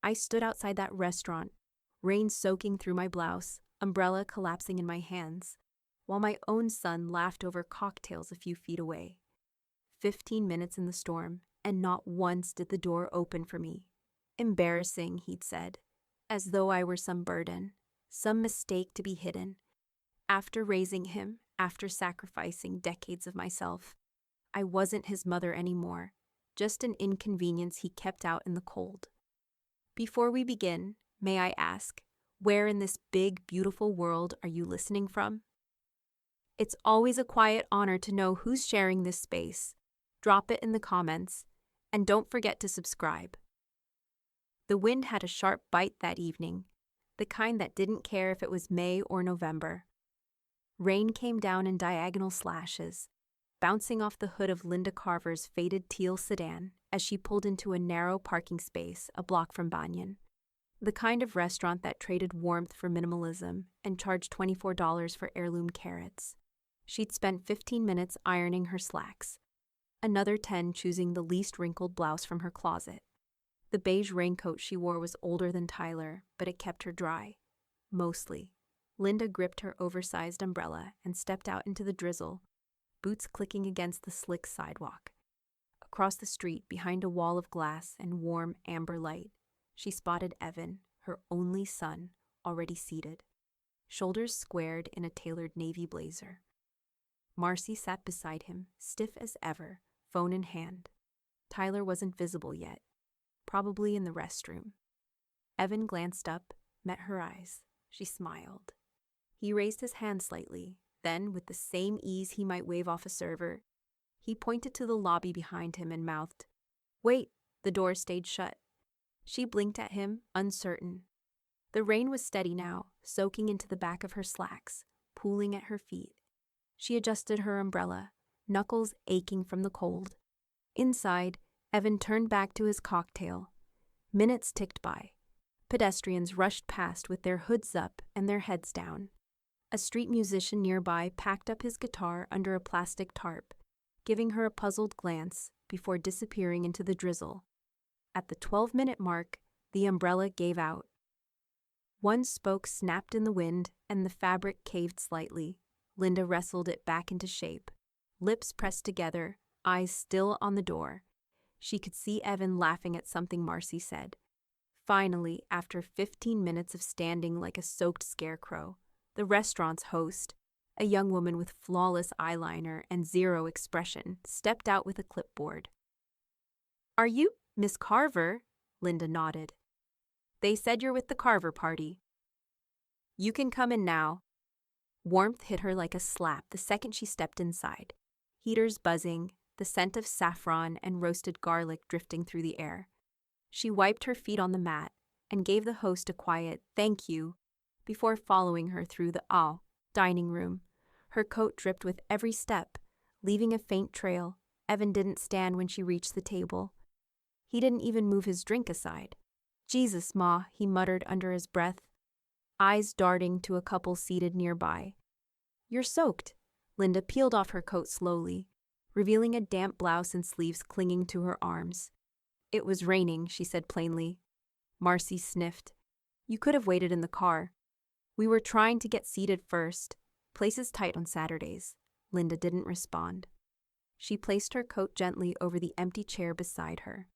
I stood outside that restaurant, rain soaking through my blouse, umbrella collapsing in my hands, while my own son laughed over cocktails a few feet away. 15 minutes in the storm, and not once did the door open for me. Embarrassing, he'd said, as though I were some burden, some mistake to be hidden. After raising him, after sacrificing decades of myself, I wasn't his mother anymore, just an inconvenience he kept out in the cold. Before we begin, may I ask, where in this big, beautiful world are you listening from? It's always a quiet honor to know who's sharing this space. Drop it in the comments, and don't forget to subscribe. The wind had a sharp bite that evening, the kind that didn't care if it was May or November. Rain came down in diagonal slashes, bouncing off the hood of Linda Carver's faded teal sedan as she pulled into a narrow parking space a block from Banyan, the kind of restaurant that traded warmth for minimalism and charged $24 for heirloom carrots. She'd spent 15 minutes ironing her slacks, another 10 choosing the least wrinkled blouse from her closet. The beige raincoat she wore was older than Tyler, but it kept her dry. Mostly. Linda gripped her oversized umbrella and stepped out into the drizzle, boots clicking against the slick sidewalk. Across the street, behind a wall of glass and warm amber light, she spotted Evan, her only son, already seated, shoulders squared in a tailored navy blazer. Marcy sat beside him, stiff as ever, phone in hand. Tyler wasn't visible yet, probably in the restroom. Evan glanced up, met her eyes. She smiled. He raised his hand slightly, then, with the same ease he might wave off a server, he pointed to the lobby behind him and mouthed, "Wait." The door stayed shut. She blinked at him, uncertain. The rain was steady now, soaking into the back of her slacks, pooling at her feet. She adjusted her umbrella, knuckles aching from the cold. Inside, Evan turned back to his cocktail. Minutes ticked by. Pedestrians rushed past with their hoods up and their heads down. A street musician nearby packed up his guitar under a plastic tarp, giving her a puzzled glance before disappearing into the drizzle. At the 12-minute mark, the umbrella gave out. One spoke snapped in the wind, and the fabric caved slightly. Linda wrestled it back into shape, lips pressed together, eyes still on the door. She could see Evan laughing at something Marcy said. Finally, after 15 minutes of standing like a soaked scarecrow, the restaurant's host, a young woman with flawless eyeliner and zero expression, stepped out with a clipboard. "Are you Miss Carver?" Linda nodded. "They said you're with the Carver party." "You can come in now." Warmth hit her like a slap the second she stepped inside. Heaters buzzing, the scent of saffron and roasted garlic drifting through the air. She wiped her feet on the mat and gave the host a quiet "thank you" before following her through the dining room. Her coat dripped with every step, leaving a faint trail. Evan didn't stand when she reached the table. He didn't even move his drink aside. "Jesus, Ma," he muttered under his breath, eyes darting to a couple seated nearby. "You're soaked." Linda peeled off her coat slowly, revealing a damp blouse and sleeves clinging to her arms. "It was raining," she said plainly. Marcy sniffed. "You could have waited in the car." "We were trying to get seated first. Place is tight on Saturdays." Linda didn't respond. She placed her coat gently over the empty chair beside her.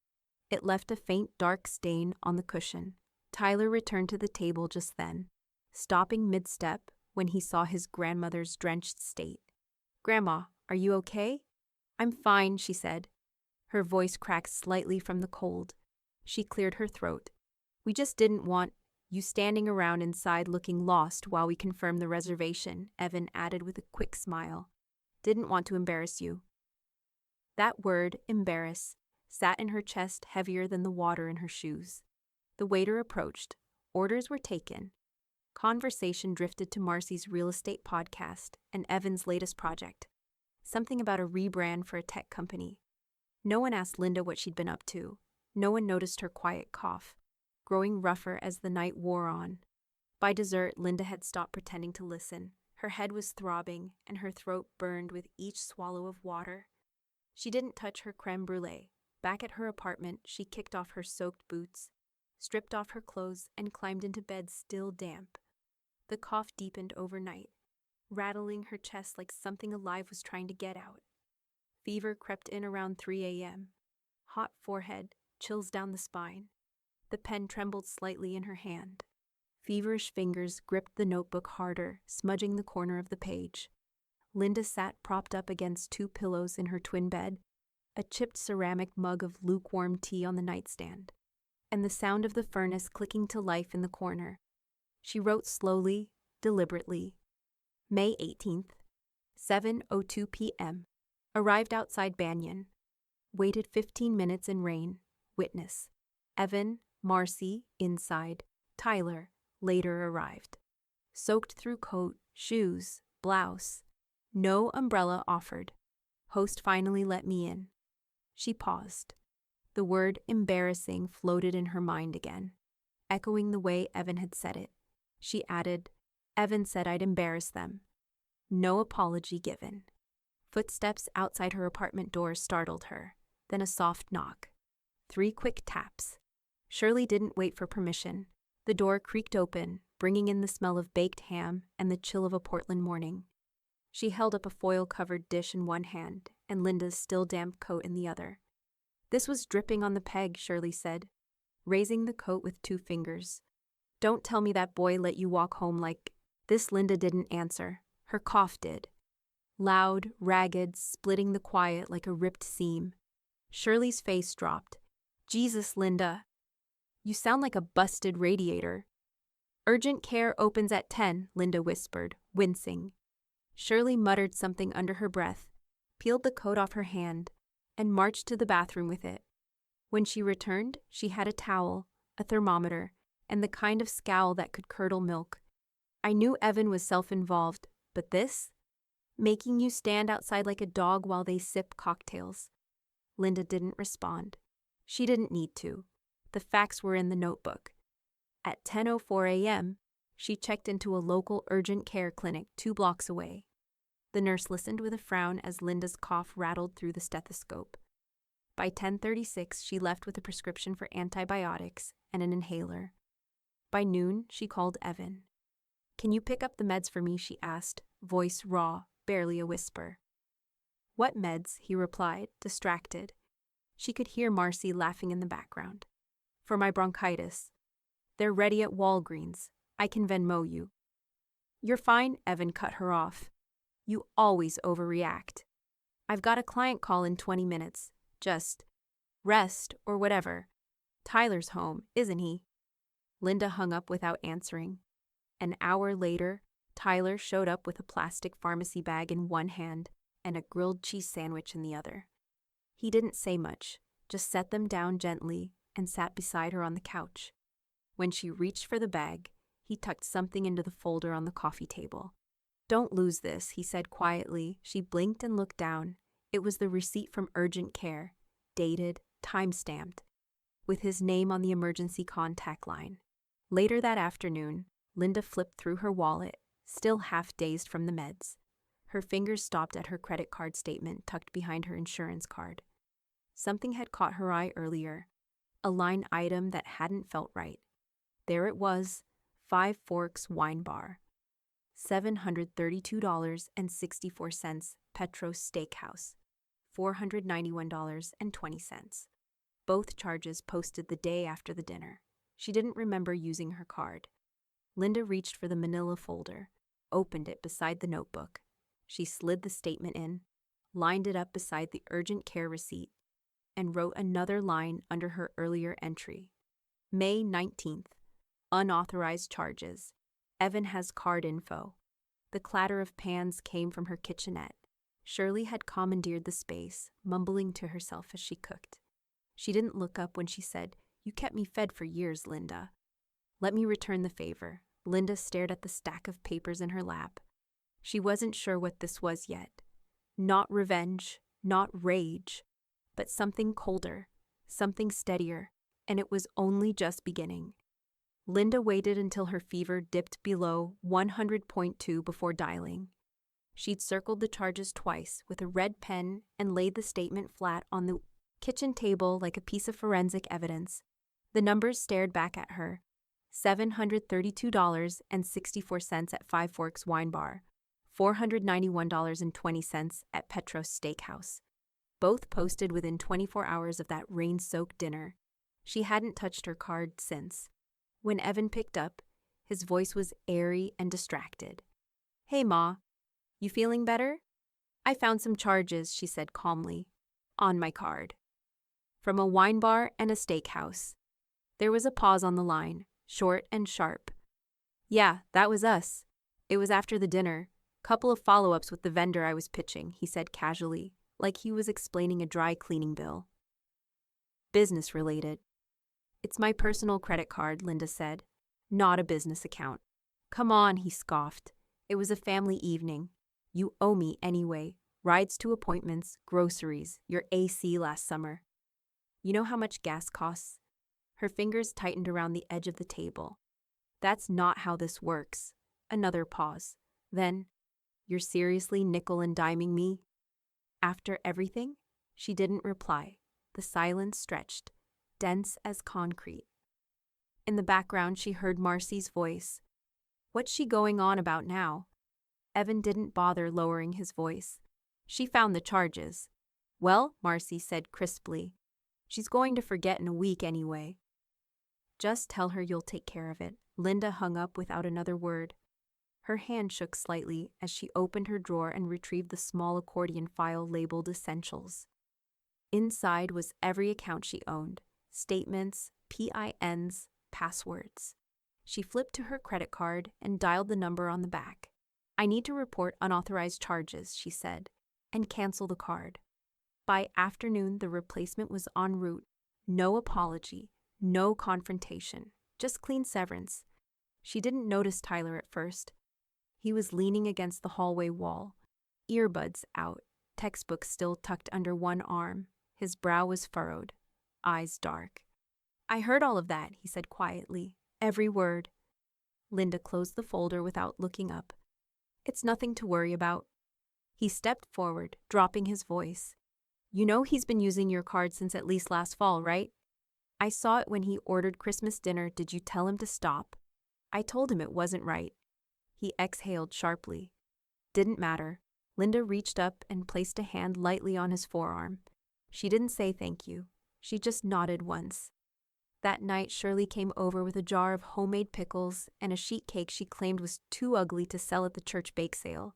It left a faint dark stain on the cushion. Tyler returned to the table just then, stopping mid-step when he saw his grandmother's drenched state. "Grandma, are you okay?" "I'm fine," she said. Her voice cracked slightly from the cold. She cleared her throat. "We just didn't want you standing around inside looking lost while we confirm the reservation," Evan added with a quick smile. "Didn't want to embarrass you." That word, embarrass, sat in her chest heavier than the water in her shoes. The waiter approached. Orders were taken. Conversation drifted to Marcy's real estate podcast and Evan's latest project. Something about a rebrand for a tech company. No one asked Linda what she'd been up to. No one noticed her quiet cough, growing rougher as the night wore on. By dessert, Linda had stopped pretending to listen. Her head was throbbing, and her throat burned with each swallow of water. She didn't touch her creme brulee. Back at her apartment, she kicked off her soaked boots, stripped off her clothes, and climbed into bed still damp. The cough deepened overnight, rattling her chest like something alive was trying to get out. Fever crept in around 3 a.m. Hot forehead, chills down the spine. The pen trembled slightly in her hand. Feverish fingers gripped the notebook harder, smudging the corner of the page. Linda sat propped up against 2 pillows in her twin bed, a chipped ceramic mug of lukewarm tea on the nightstand, and the sound of the furnace clicking to life in the corner. She wrote slowly, deliberately. May 18th, 7:02 p.m. Arrived outside Banyan. Waited 15 minutes in rain. Witness: Evan, Marcy, inside. Tyler, later arrived. Soaked through coat, shoes, blouse. No umbrella offered. Host finally let me in. She paused. The word embarrassing floated in her mind again, echoing the way Evan had said it. She added, Evan said I'd embarrass them. No apology given. Footsteps outside her apartment door startled her, then a soft knock. 3 quick taps. Shirley didn't wait for permission. The door creaked open, bringing in the smell of baked ham and the chill of a Portland morning. She held up a foil-covered dish in one hand and Linda's still damp coat in the other. This was dripping on the peg, Shirley said, raising the coat with 2 fingers. Don't tell me that boy let you walk home like... This Linda didn't answer. Her cough did. Loud, ragged, splitting the quiet like a ripped seam. Shirley's face dropped. Jesus, Linda. You sound like a busted radiator. Urgent care opens at 10, Linda whispered, wincing. Shirley muttered something under her breath, peeled the coat off her hand, and marched to the bathroom with it. When she returned, she had a towel, a thermometer, and the kind of scowl that could curdle milk. I knew Evan was self-involved, but this? Making you stand outside like a dog while they sip cocktails. Linda didn't respond. She didn't need to. The facts were in the notebook. At 10:04 a.m., she checked into a local urgent care clinic 2 blocks away. The nurse listened with a frown as Linda's cough rattled through the stethoscope. By 10:36, she left with a prescription for antibiotics and an inhaler. By noon, she called Evan. Can you pick up the meds for me, she asked, voice raw, barely a whisper. What meds? He replied, distracted. She could hear Marcy laughing in the background. For my bronchitis. They're ready at Walgreens. I can Venmo you. You're fine, Evan cut her off. You always overreact. I've got a client call in 20 minutes. Just rest or whatever. Tyler's home, isn't he? Linda hung up without answering. An hour later, Tyler showed up with a plastic pharmacy bag in one hand and a grilled cheese sandwich in the other. He didn't say much, just set them down gently and sat beside her on the couch. When she reached for the bag, he tucked something into the folder on the coffee table. Don't lose this, he said quietly. She blinked and looked down. It was the receipt from urgent care, dated, time-stamped, with his name on the emergency contact line. Later that afternoon, Linda flipped through her wallet, still half dazed from the meds. Her fingers stopped at her credit card statement tucked behind her insurance card. Something had caught her eye earlier, a line item that hadn't felt right. There it was, 5 Forks Wine Bar. $732.64 Petros Steakhouse. $491.20. Both charges posted the day after the dinner. She didn't remember using her card. Linda reached for the manila folder, opened it beside the notebook. She slid the statement in, lined it up beside the urgent care receipt, and wrote another line under her earlier entry. May 19th. Unauthorized charges. Evan has card info. The clatter of pans came from her kitchenette. Shirley had commandeered the space, mumbling to herself as she cooked. She didn't look up when she said, You kept me fed for years, Linda. Let me return the favor. Linda stared at the stack of papers in her lap. She wasn't sure what this was yet. Not revenge, not rage, but something colder, something steadier, and it was only just beginning. Linda waited until her fever dipped below 100.2 before dialing. She'd circled the charges twice with a red pen and laid the statement flat on the kitchen table like a piece of forensic evidence. The numbers stared back at her. $732.64 at Five Forks Wine Bar, $491.20 at Petros Steakhouse. Both posted within 24 hours of that rain-soaked dinner. She hadn't touched her card since. When Evan picked up, his voice was airy and distracted. "Hey, Ma. You feeling better?" "I found some charges," she said calmly. "On my card." From a wine bar and a steakhouse. There was a pause on the line, short and sharp. "Yeah, that was us. It was after the dinner. Couple of follow-ups with the vendor I was pitching," he said casually, like he was explaining a dry cleaning bill. "Business-related." "It's my personal credit card," Linda said. "Not a business account." "Come on," he scoffed. "It was a family evening. You owe me anyway. Rides to appointments, groceries, your AC last summer. You know how much gas costs?" Her fingers tightened around the edge of the table. "That's not how this works." Another pause. Then, "You're seriously nickel and diming me?" "After everything?" She didn't reply. The silence stretched, dense as concrete. In the background, she heard Marcy's voice. "What's she going on about now?" Evan didn't bother lowering his voice. "She found the charges." "Well," Marcy said crisply, "she's going to forget in a week anyway." "Just tell her you'll take care of it." Linda hung up without another word. Her hand shook slightly as she opened her drawer and retrieved the small accordion file labeled Essentials. Inside was every account she owned, statements, PINs, passwords. She flipped to her credit card and dialed the number on the back. "I need to report unauthorized charges," she said, "and cancel the card." By afternoon, the replacement was en route. No apology, no confrontation, just clean severance. She didn't notice Tyler at first. He was leaning against the hallway wall, earbuds out, textbook still tucked under one arm. His brow was furrowed, eyes dark. "I heard all of that," he said quietly. "Every word." Linda closed the folder without looking up. "It's nothing to worry about." He stepped forward, dropping his voice. "You know he's been using your card since at least last fall, right? I saw it when he ordered Christmas dinner. Did you tell him to stop?" "I told him it wasn't right." He exhaled sharply. "Didn't matter." Linda reached up and placed a hand lightly on his forearm. She didn't say thank you. She just nodded once. That night, Shirley came over with a jar of homemade pickles and a sheet cake she claimed was too ugly to sell at the church bake sale.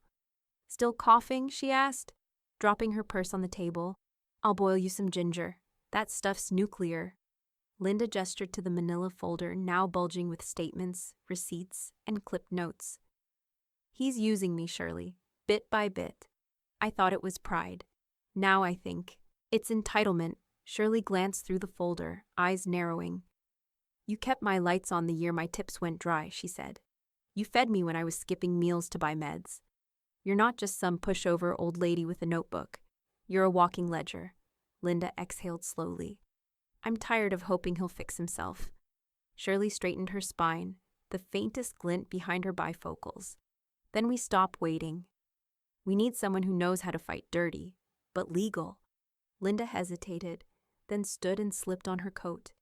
"Still coughing?" she asked, dropping her purse on the table. "I'll boil you some ginger. That stuff's nuclear." Linda gestured to the manila folder now bulging with statements, receipts, and clipped notes. "He's using me, Shirley, bit by bit. I thought it was pride. Now I think it's entitlement." Shirley glanced through the folder, eyes narrowing. "You kept my lights on the year my tips went dry," she said. "You fed me when I was skipping meals to buy meds. You're not just some pushover old lady with a notebook. You're a walking ledger." Linda exhaled slowly. "I'm tired of hoping he'll fix himself." Shirley straightened her spine, the faintest glint behind her bifocals. "Then we stop waiting. We need someone who knows how to fight dirty, but legal." Linda hesitated, then stood and slipped on her coat,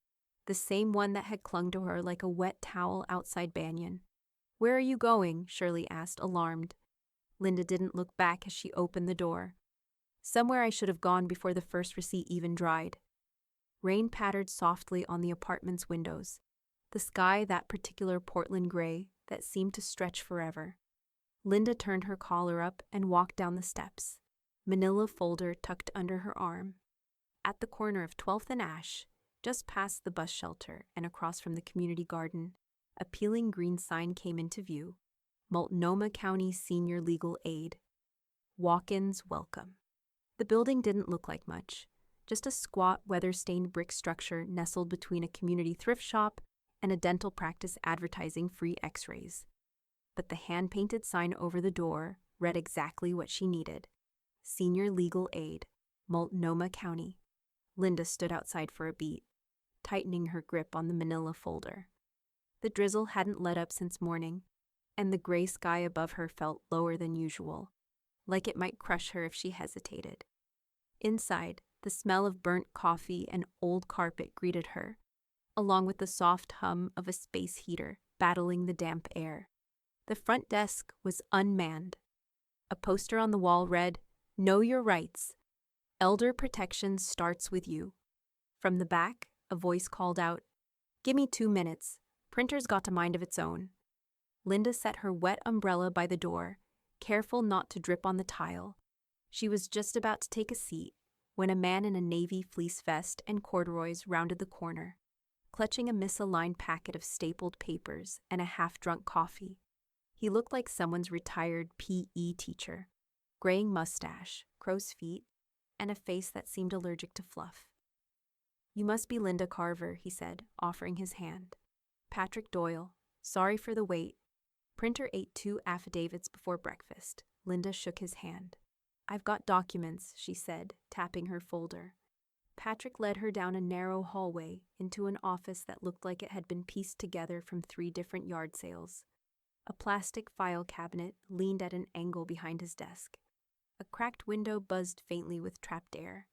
the same one that had clung to her like a wet towel outside Banyan. "Where are you going?" Shirley asked, alarmed. Linda didn't look back as she opened the door. "Somewhere I should have gone before the first receipt even dried." Rain pattered softly on the apartment's windows, the sky that particular Portland gray that seemed to stretch forever. Linda turned her collar up and walked down the steps, manila folder tucked under her arm. At the corner of 12th and Ash, just past the bus shelter and across from the community garden, a peeling green sign came into view. Multnomah County Senior Legal Aid. Walk-ins welcome. The building didn't look like much, just a squat, weather-stained brick structure nestled between a community thrift shop and a dental practice advertising free x-rays. But the hand-painted sign over the door read exactly what she needed. Senior Legal Aid, Multnomah County. Linda stood outside for a beat, tightening her grip on the manila folder. The drizzle hadn't let up since morning, and the gray sky above her felt lower than usual, like it might crush her if she hesitated. Inside, the smell of burnt coffee and old carpet greeted her. along with the soft hum of a space heater battling the damp air. The front desk was unmanned. A poster on the wall read, "Know your rights. Elder protection starts with you." From the back, a voice called out, "Gimme 2 minutes. Printer's got a mind of its own." Linda set her wet umbrella by the door, careful not to drip on the tile. She was just about to take a seat when a man in a navy fleece vest and corduroys rounded the corner, clutching a misaligned packet of stapled papers and a half-drunk coffee. He looked like someone's retired PE teacher, graying mustache, crow's feet, and a face that seemed allergic to fluff. "You must be Linda Carver," he said, offering his hand. "Patrick Doyle. Sorry for the wait. Printer ate 2 affidavits before breakfast." Linda shook his hand. "I've got documents," she said, tapping her folder. Patrick led her down a narrow hallway into an office that looked like it had been pieced together from 3 different yard sales. A plastic file cabinet leaned at an angle behind his desk. A cracked window buzzed faintly with trapped air.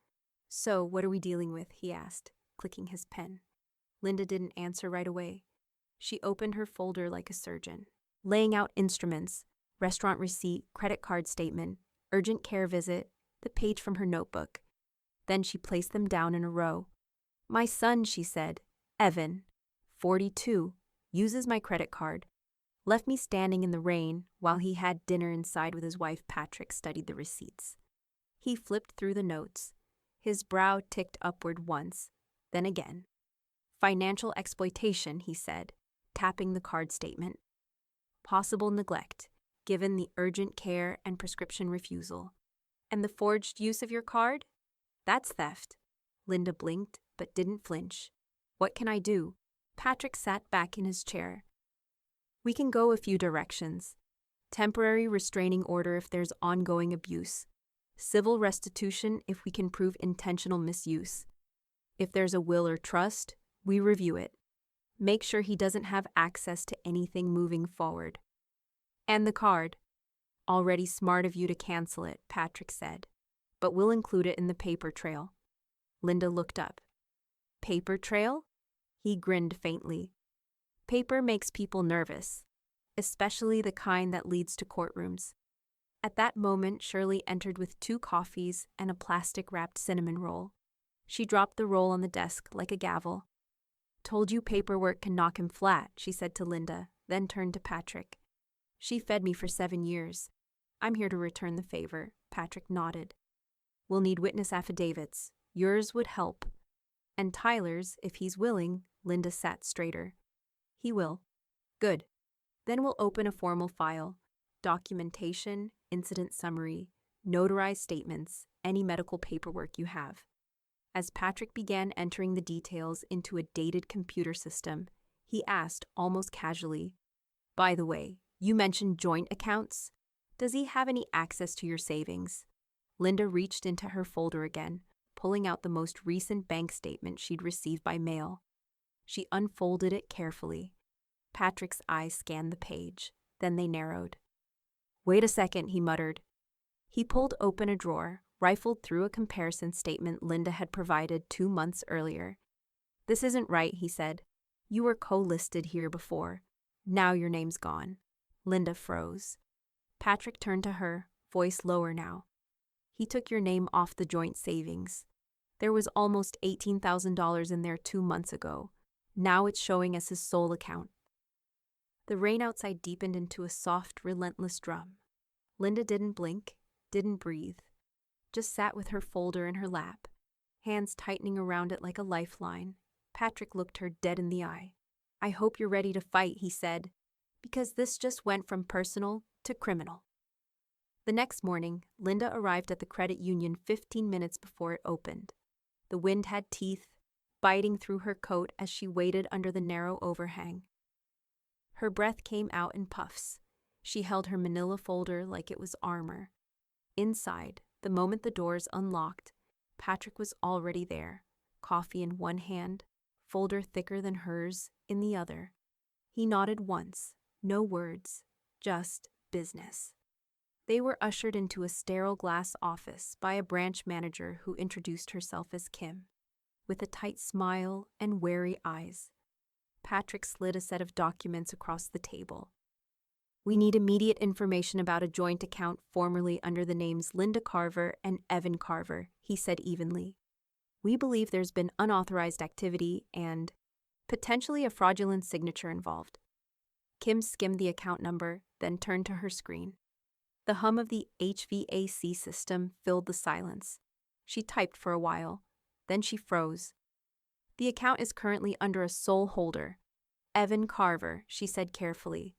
"So, what are we dealing with?" he asked, clicking his pen. Linda didn't answer right away. She opened her folder like a surgeon, laying out instruments, restaurant receipt, credit card statement, urgent care visit, the page from her notebook. Then she placed them down in a row. "My son," she said, "Evan, 42, uses my credit card. Left me standing in the rain while he had dinner inside with his wife. Patrick studied the receipts. He flipped through the notes. His brow ticked upward once, then again. "Financial exploitation," he said, tapping the card statement. "Possible neglect, given the urgent care and prescription refusal. And the forged use of your card? That's theft." Linda blinked, but didn't flinch. "What can I do?" Patrick sat back in his chair. "We can go a few directions. Temporary restraining order if there's ongoing abuse. Civil restitution if we can prove intentional misuse. If there's a will or trust, we review it. Make sure he doesn't have access to anything moving forward." "And the card." "Already smart of you to cancel it," Patrick said. "But we'll include it in the paper trail." Linda looked up. "Paper trail?" He grinned faintly. "Paper makes people nervous, especially the kind that leads to courtrooms." At that moment, Shirley entered with 2 coffees and a plastic-wrapped cinnamon roll. She dropped the roll on the desk like a gavel. "Told you paperwork can knock him flat," she said to Linda, then turned to Patrick. "She fed me for 7 years. I'm here to return the favor." Patrick nodded. "We'll need witness affidavits. Yours would help. And Tyler's, if he's willing." Linda sat straighter. "He will." "Good. Then we'll open a formal file. Documentation, incident summary, notarized statements, any medical paperwork you have." As Patrick began entering the details into a dated computer system, he asked almost casually, "By the way, you mentioned joint accounts. Does he have any access to your savings?" Linda reached into her folder again, pulling out the most recent bank statement she'd received by mail. She unfolded it carefully. Patrick's eyes scanned the page, then they narrowed. "Wait a second," he muttered. He pulled open a drawer, rifled through a comparison statement Linda had provided 2 months earlier. "This isn't right," he said. "You were co-listed here before. Now your name's gone." Linda froze. Patrick turned to her, voice lower now. "He took your name off the joint savings. There was almost $18,000 in there 2 months ago. Now it's showing as his sole account." The rain outside deepened into a soft, relentless drum. Linda didn't blink, didn't breathe, just sat with her folder in her lap, hands tightening around it like a lifeline. Patrick looked her dead in the eye. "I hope you're ready to fight," he said, "because this just went from personal to criminal." The next morning, Linda arrived at the credit union 15 minutes before it opened. The wind had teeth, biting through her coat as she waited under the narrow overhang. Her breath came out in puffs. She held her manila folder like it was armor. Inside, the moment the doors unlocked, Patrick was already there, coffee in one hand, folder thicker than hers in the other. He nodded once, no words, just business. They were ushered into a sterile glass office by a branch manager who introduced herself as Kim. With a tight smile and wary eyes, Patrick slid a set of documents across the table. We need immediate information about a joint account formerly under the names Linda Carver and Evan Carver, he said evenly. We believe there's been unauthorized activity and potentially a fraudulent signature involved. Kim skimmed the account number, then turned to her screen. The hum of the HVAC system filled the silence. She typed for a while. Then she froze. The account is currently under a sole holder, Evan Carver, she said carefully.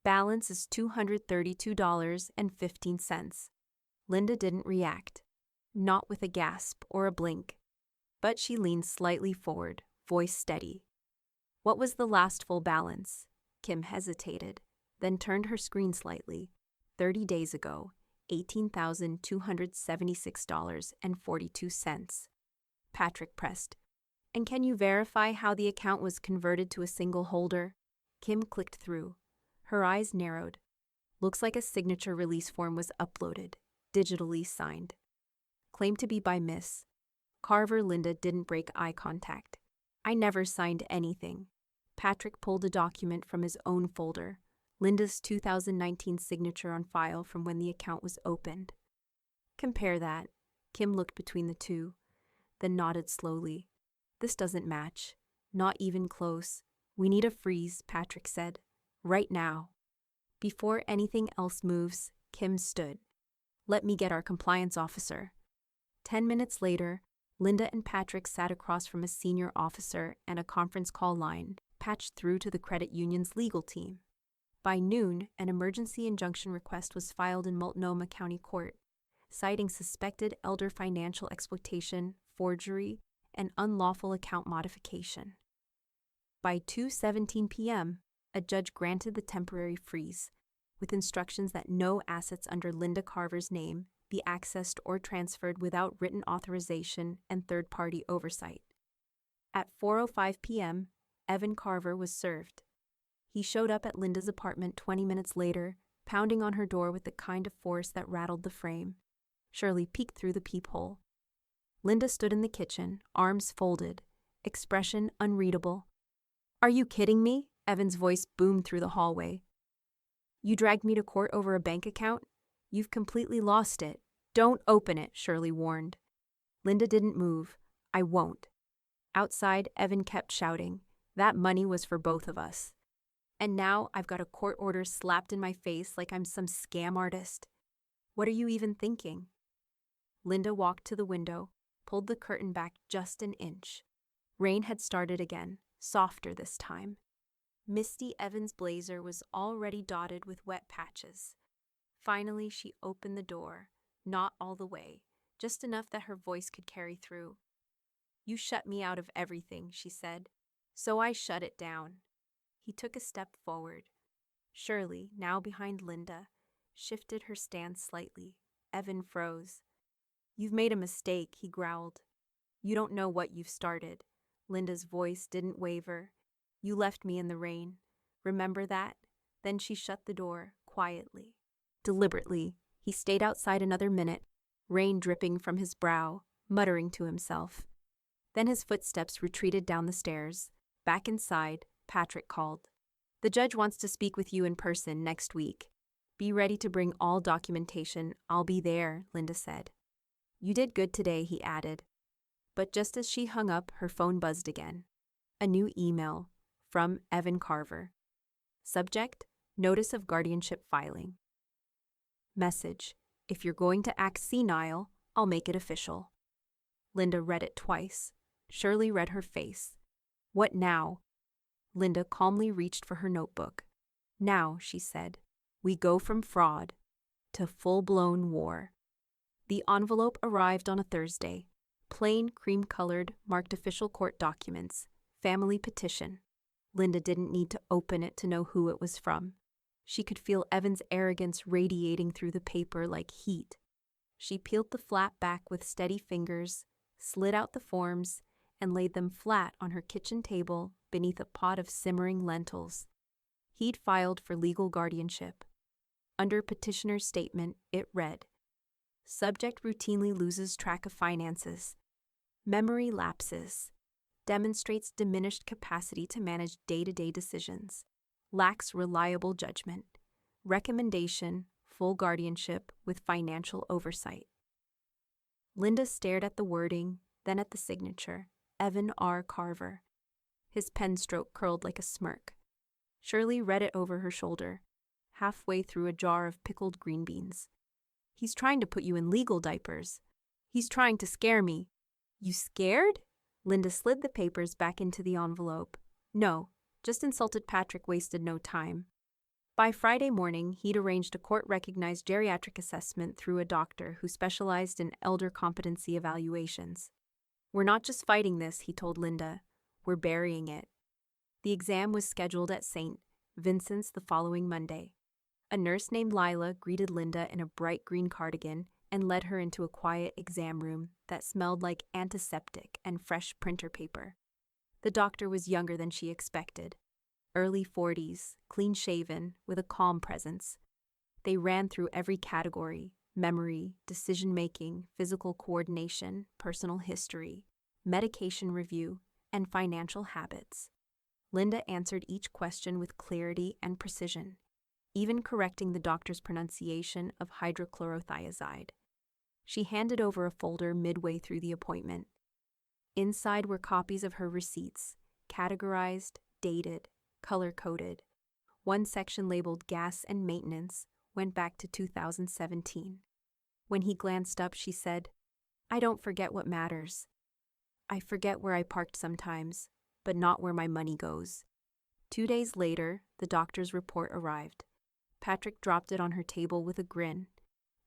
Balance is $232.15. Linda didn't react, not with a gasp or a blink, but she leaned slightly forward, voice steady. What was the last full balance? Kim hesitated, then turned her screen slightly. 30 days ago, $18,276.42. Patrick pressed. And can you verify how the account was converted to a single holder? Kim clicked through. Her eyes narrowed. Looks like a signature release form was uploaded, digitally signed. Claimed to be by Miss Carver. Linda didn't break eye contact. I never signed anything. Patrick pulled a document from his own folder, Linda's 2019 signature on file from when the account was opened. Compare that. Kim looked between the two, then nodded slowly. This doesn't match. Not even close. We need a freeze, Patrick said. Right now. Before anything else moves, Kim stood. Let me get our compliance officer. 10 minutes later, Linda and Patrick sat across from a senior officer and a conference call line patched through to the credit union's legal team. By noon, an emergency injunction request was filed in Multnomah County Court, citing suspected elder financial exploitation, forgery, and unlawful account modification. By 2:17 p.m., a judge granted the temporary freeze, with instructions that no assets under Linda Carver's name be accessed or transferred without written authorization and third-party oversight. At 4:05 p.m., Evan Carver was served. He showed up at Linda's apartment 20 minutes later, pounding on her door with the kind of force that rattled the frame. Shirley peeked through the peephole. Linda stood in the kitchen, arms folded, expression unreadable. Are you kidding me? Evan's voice boomed through the hallway. You dragged me to court over a bank account? You've completely lost it. Don't open it, Shirley warned. Linda didn't move. I won't. Outside, Evan kept shouting. That money was for both of us. And now I've got a court order slapped in my face like I'm some scam artist. What are you even thinking? Linda walked to the window, pulled the curtain back just an inch. Rain had started again, softer this time. Misty Evans' blazer was already dotted with wet patches. Finally, she opened the door, not all the way, just enough that her voice could carry through. You shut me out of everything, she said. So I shut it down. He took a step forward. Shirley, now behind Linda, shifted her stance slightly. Evan froze. You've made a mistake, he growled. You don't know what you've started. Linda's voice didn't waver. You left me in the rain. Remember that? Then she shut the door, quietly. Deliberately, he stayed outside another minute, rain dripping from his brow, muttering to himself. Then his footsteps retreated down the stairs. Back inside, Patrick called. The judge wants to speak with you in person next week. Be ready to bring all documentation. I'll be there, Linda said. You did good today, he added. But just as she hung up, her phone buzzed again. A new email from Evan Carver. Subject, Notice of Guardianship Filing. Message, if you're going to act senile, I'll make it official. Linda read it twice. Shirley read her face. What now? Linda calmly reached for her notebook. Now, she said, we go from fraud to full-blown war. The envelope arrived on a Thursday. Plain, cream-colored, marked official court documents. Family petition. Linda didn't need to open it to know who it was from. She could feel Evan's arrogance radiating through the paper like heat. She peeled the flap back with steady fingers, slid out the forms, and laid them flat on her kitchen table beneath a pot of simmering lentils. He'd filed for legal guardianship. Under petitioner's statement, it read, Subject routinely loses track of finances. Memory lapses. demonstrates diminished capacity to manage day-to-day decisions, lacks reliable judgment. Recommendation, full guardianship with financial oversight. Linda stared at the wording, then at the signature, Evan R. Carver. His pen stroke curled like a smirk. Shirley read it over her shoulder, halfway through a jar of pickled green beans. He's trying to put you in legal diapers. He's trying to scare me. You scared? Linda slid the papers back into the envelope. No, just insulted Patrick wasted no time. By Friday morning, he'd arranged a court-recognized geriatric assessment through a doctor who specialized in elder competency evaluations. We're not just fighting this, he told Linda. We're burying it. The exam was scheduled at St. Vincent's the following Monday. A nurse named Lila greeted Linda in a bright green cardigan and led her into a quiet exam room that smelled like antiseptic and fresh printer paper. The doctor was younger than she expected. Early 40s, clean-shaven, with a calm presence. They ran through every category: memory, decision-making, physical coordination, personal history, medication review, and financial habits. Linda answered each question with clarity and precision, even correcting the doctor's pronunciation of hydrochlorothiazide. She handed over a folder midway through the appointment. Inside were copies of her receipts, categorized, dated, color-coded. One section labeled gas and maintenance went back to 2017. When he glanced up, she said, I don't forget what matters. I forget where I parked sometimes, but not where my money goes. 2 days later, the doctor's report arrived. Patrick dropped it on her table with a grin.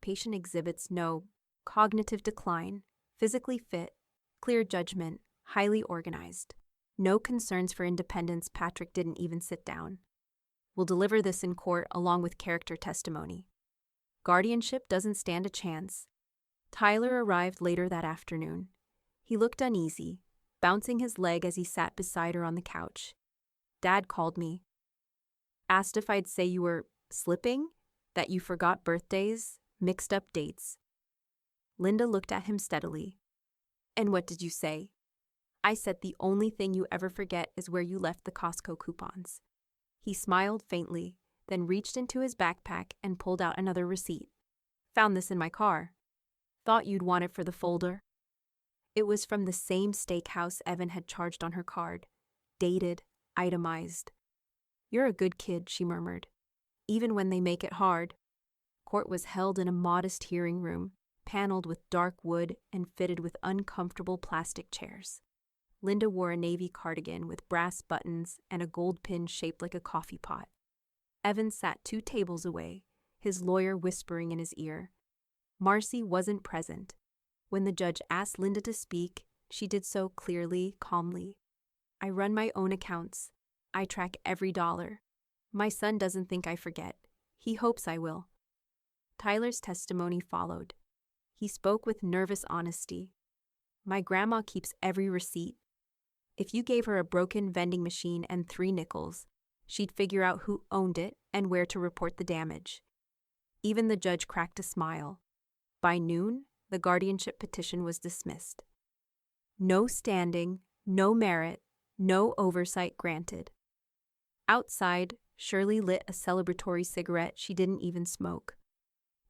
Patient exhibits no cognitive decline, physically fit, clear judgment, highly organized. No concerns for independence. Patrick didn't even sit down. We'll deliver this in court along with character testimony. Guardianship doesn't stand a chance. Tyler arrived later that afternoon. He looked uneasy, bouncing his leg as he sat beside her on the couch. Dad called me. Asked if I'd say you were slipping, that you forgot birthdays, mixed up dates. Linda looked at him steadily. And what did you say? I said the only thing you ever forget is where you left the Costco coupons. He smiled faintly, then reached into his backpack and pulled out another receipt. Found this in my car. Thought you'd want it for the folder. It was from the same steakhouse Evan had charged on her card. Dated, itemized. You're a good kid, she murmured. Even when they make it hard. Court was held in a modest hearing room, paneled with dark wood and fitted with uncomfortable plastic chairs. Linda wore a navy cardigan with brass buttons and a gold pin shaped like a coffee pot. Evan sat 2 tables away, his lawyer whispering in his ear. Marcy wasn't present. When the judge asked Linda to speak, she did so clearly, calmly. I run my own accounts. I track every dollar. My son doesn't think I forget. He hopes I will. Tyler's testimony followed. He spoke with nervous honesty. My grandma keeps every receipt. If you gave her a broken vending machine and 3 nickels, she'd figure out who owned it and where to report the damage. Even the judge cracked a smile. By noon, the guardianship petition was dismissed. No standing, no merit, no oversight granted. Outside, Shirley lit a celebratory cigarette she didn't even smoke.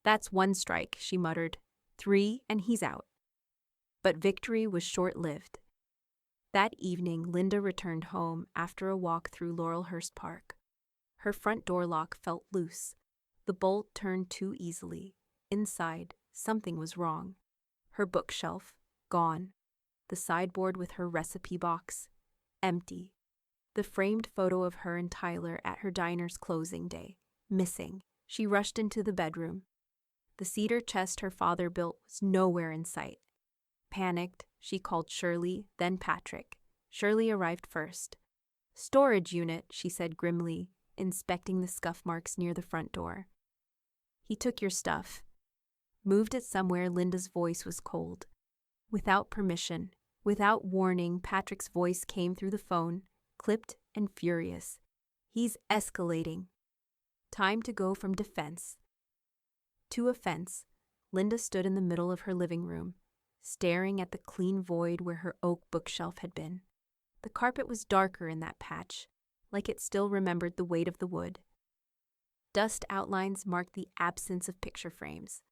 That's 1 strike, she muttered. 3 and he's out. But victory was short-lived. That evening, Linda returned home after a walk through Laurelhurst Park. Her front door lock felt loose. The bolt turned too easily. Inside, something was wrong. Her bookshelf, gone. The sideboard with her recipe box, empty. The framed photo of her and Tyler at her diner's closing day, missing. She rushed into the bedroom. The cedar chest her father built was nowhere in sight. Panicked, she called Shirley, then Patrick. Shirley arrived first. Storage unit, she said grimly, inspecting the scuff marks near the front door. He took your stuff. Moved it somewhere. Linda's voice was cold. Without permission, without warning, Patrick's voice came through the phone, clipped and furious. He's escalating. Time to go from defense to offense. Linda stood in the middle of her living room, staring at the clean void where her oak bookshelf had been. The carpet was darker in that patch, like it still remembered the weight of the wood. Dust outlines marked the absence of picture frames.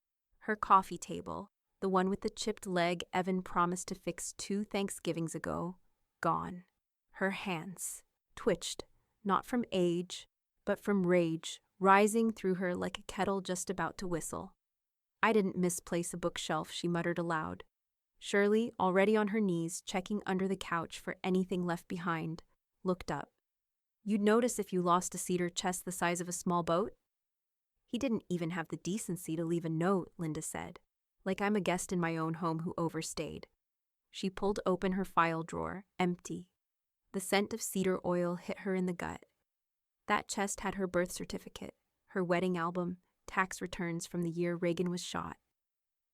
Her coffee table, the one with the chipped leg Evan promised to fix 2 Thanksgivings ago, gone. Her hands twitched, not from age, but from rage, rising through her like a kettle just about to whistle. I didn't misplace a bookshelf, she muttered aloud. Shirley, already on her knees, checking under the couch for anything left behind, looked up. You'd notice if you lost a cedar chest the size of a small boat? He didn't even have the decency to leave a note, Linda said, like I'm a guest in my own home who overstayed. She pulled open her file drawer, empty. The scent of cedar oil hit her in the gut. That chest had her birth certificate, her wedding album, tax returns from the year Reagan was shot,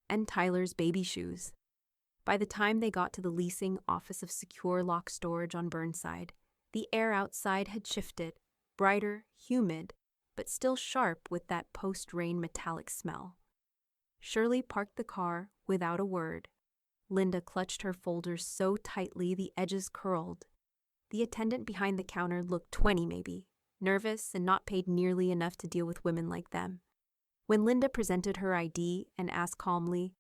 and Tyler's baby shoes. By the time they got to the leasing office of Secure Lock Storage on Burnside, the air outside had shifted, brighter, humid, but still sharp with that post-rain metallic smell. Shirley parked the car without a word. Linda clutched her folders so tightly the edges curled. The attendant behind the counter looked 20 maybe, nervous and not paid nearly enough to deal with women like them. When Linda presented her ID and asked calmly,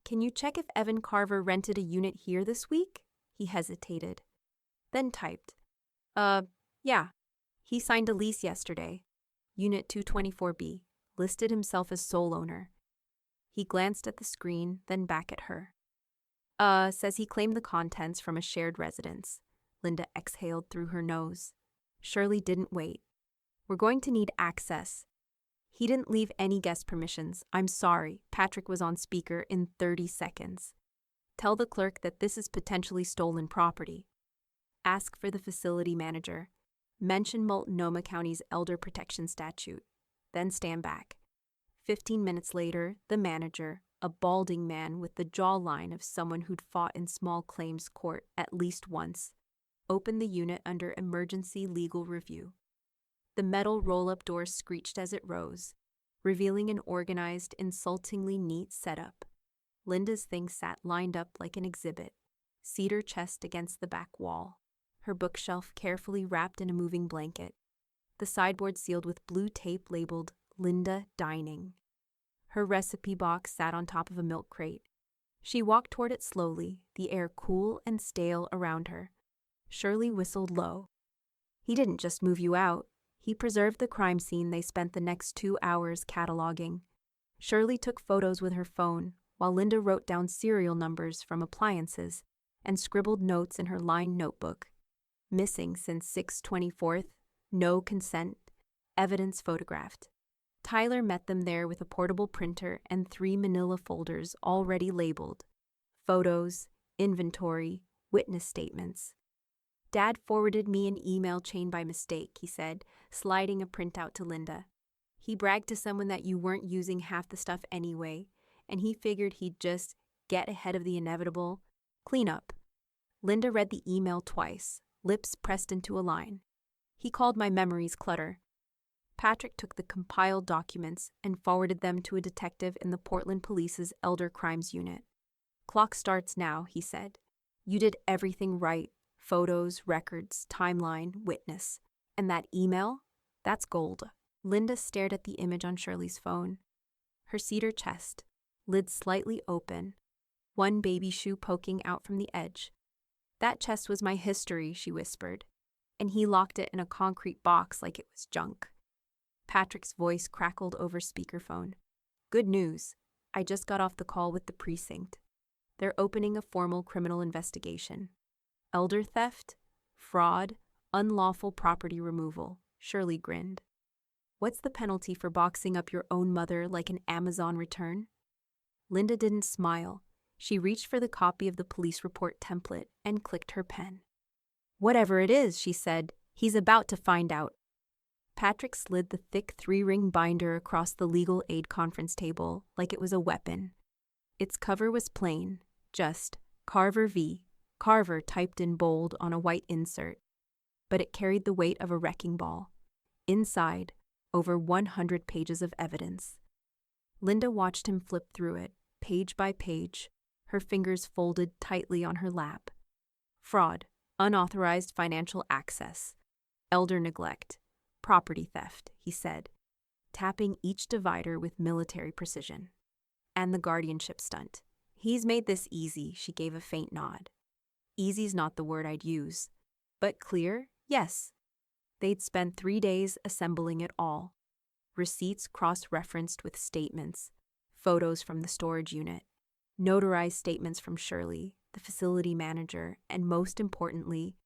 "Can you check if Evan Carver rented a unit here this week?" He hesitated, then typed, Yeah. He signed a lease yesterday. Unit 224B, listed himself as sole owner." He glanced at the screen, then back at her. Says he claimed the contents from a shared residence." Linda exhaled through her nose. Shirley didn't wait. "We're going to need access." "He didn't leave any guest permissions. I'm sorry." Patrick was on speaker in 30 seconds. "Tell the clerk that this is potentially stolen property. Ask for the facility manager. Mention Multnomah County's elder protection statute. Then stand back." 15 minutes later, the manager, a balding man with the jawline of someone who'd fought in small claims court at least once, opened the unit under emergency legal review. The metal roll-up door screeched as it rose, revealing an organized, insultingly neat setup. Linda's things sat lined up like an exhibit, cedar chest against the back wall, her bookshelf carefully wrapped in a moving blanket, the sideboard sealed with blue tape labeled Linda Dining. Her recipe box sat on top of a milk crate. She walked toward it slowly, the air cool and stale around her. Shirley whistled low. "He didn't just move you out. He preserved the crime scene they spent the next 2 hours cataloging." Shirley took photos with her phone, while Linda wrote down serial numbers from appliances and scribbled notes in her lined notebook. Missing since 6/24, no consent, evidence photographed. Tyler met them there with a portable printer and 3 manila folders already labeled. Photos, inventory, witness statements. "Dad forwarded me an email chain by mistake," he said, sliding a printout to Linda. "He bragged to someone that you weren't using half the stuff anyway, and he figured he'd just get ahead of the inevitable cleanup." Linda read the email twice, lips pressed into a line. "He called my memories clutter." Patrick took the compiled documents and forwarded them to a detective in the Portland Police's Elder Crimes Unit. "Clock starts now," he said. "You did everything right. Photos, records, timeline, witness. And that email? That's gold." Linda stared at the image on Shirley's phone. Her cedar chest, lid slightly open, one baby shoe poking out from the edge. "That chest was my history," she whispered, "and he locked it in a concrete box like it was junk." Patrick's voice crackled over speakerphone. "Good news. I just got off the call with the precinct. They're opening a formal criminal investigation. Elder theft, fraud, unlawful property removal." Shirley grinned. "What's the penalty for boxing up your own mother like an Amazon return?" Linda didn't smile. She reached for the copy of the police report template and clicked her pen. "Whatever it is," she said, "he's about to find out." Patrick slid the thick 3-ring binder across the legal aid conference table like it was a weapon. Its cover was plain, just Carver v. Carver typed in bold on a white insert, but it carried the weight of a wrecking ball. Inside, over 100 pages of evidence. Linda watched him flip through it, page by page, her fingers folded tightly on her lap. Fraud, Unauthorized financial access, elder neglect, property theft, he said, tapping each divider with military precision. And the guardianship stunt. He's made this easy, she gave a faint nod. Easy's not the word I'd use. But clear? Yes. They'd spent 3 days assembling it all. Receipts cross-referenced with statements, photos from the storage unit, notarized statements from Shirley, the facility manager, and most importantly,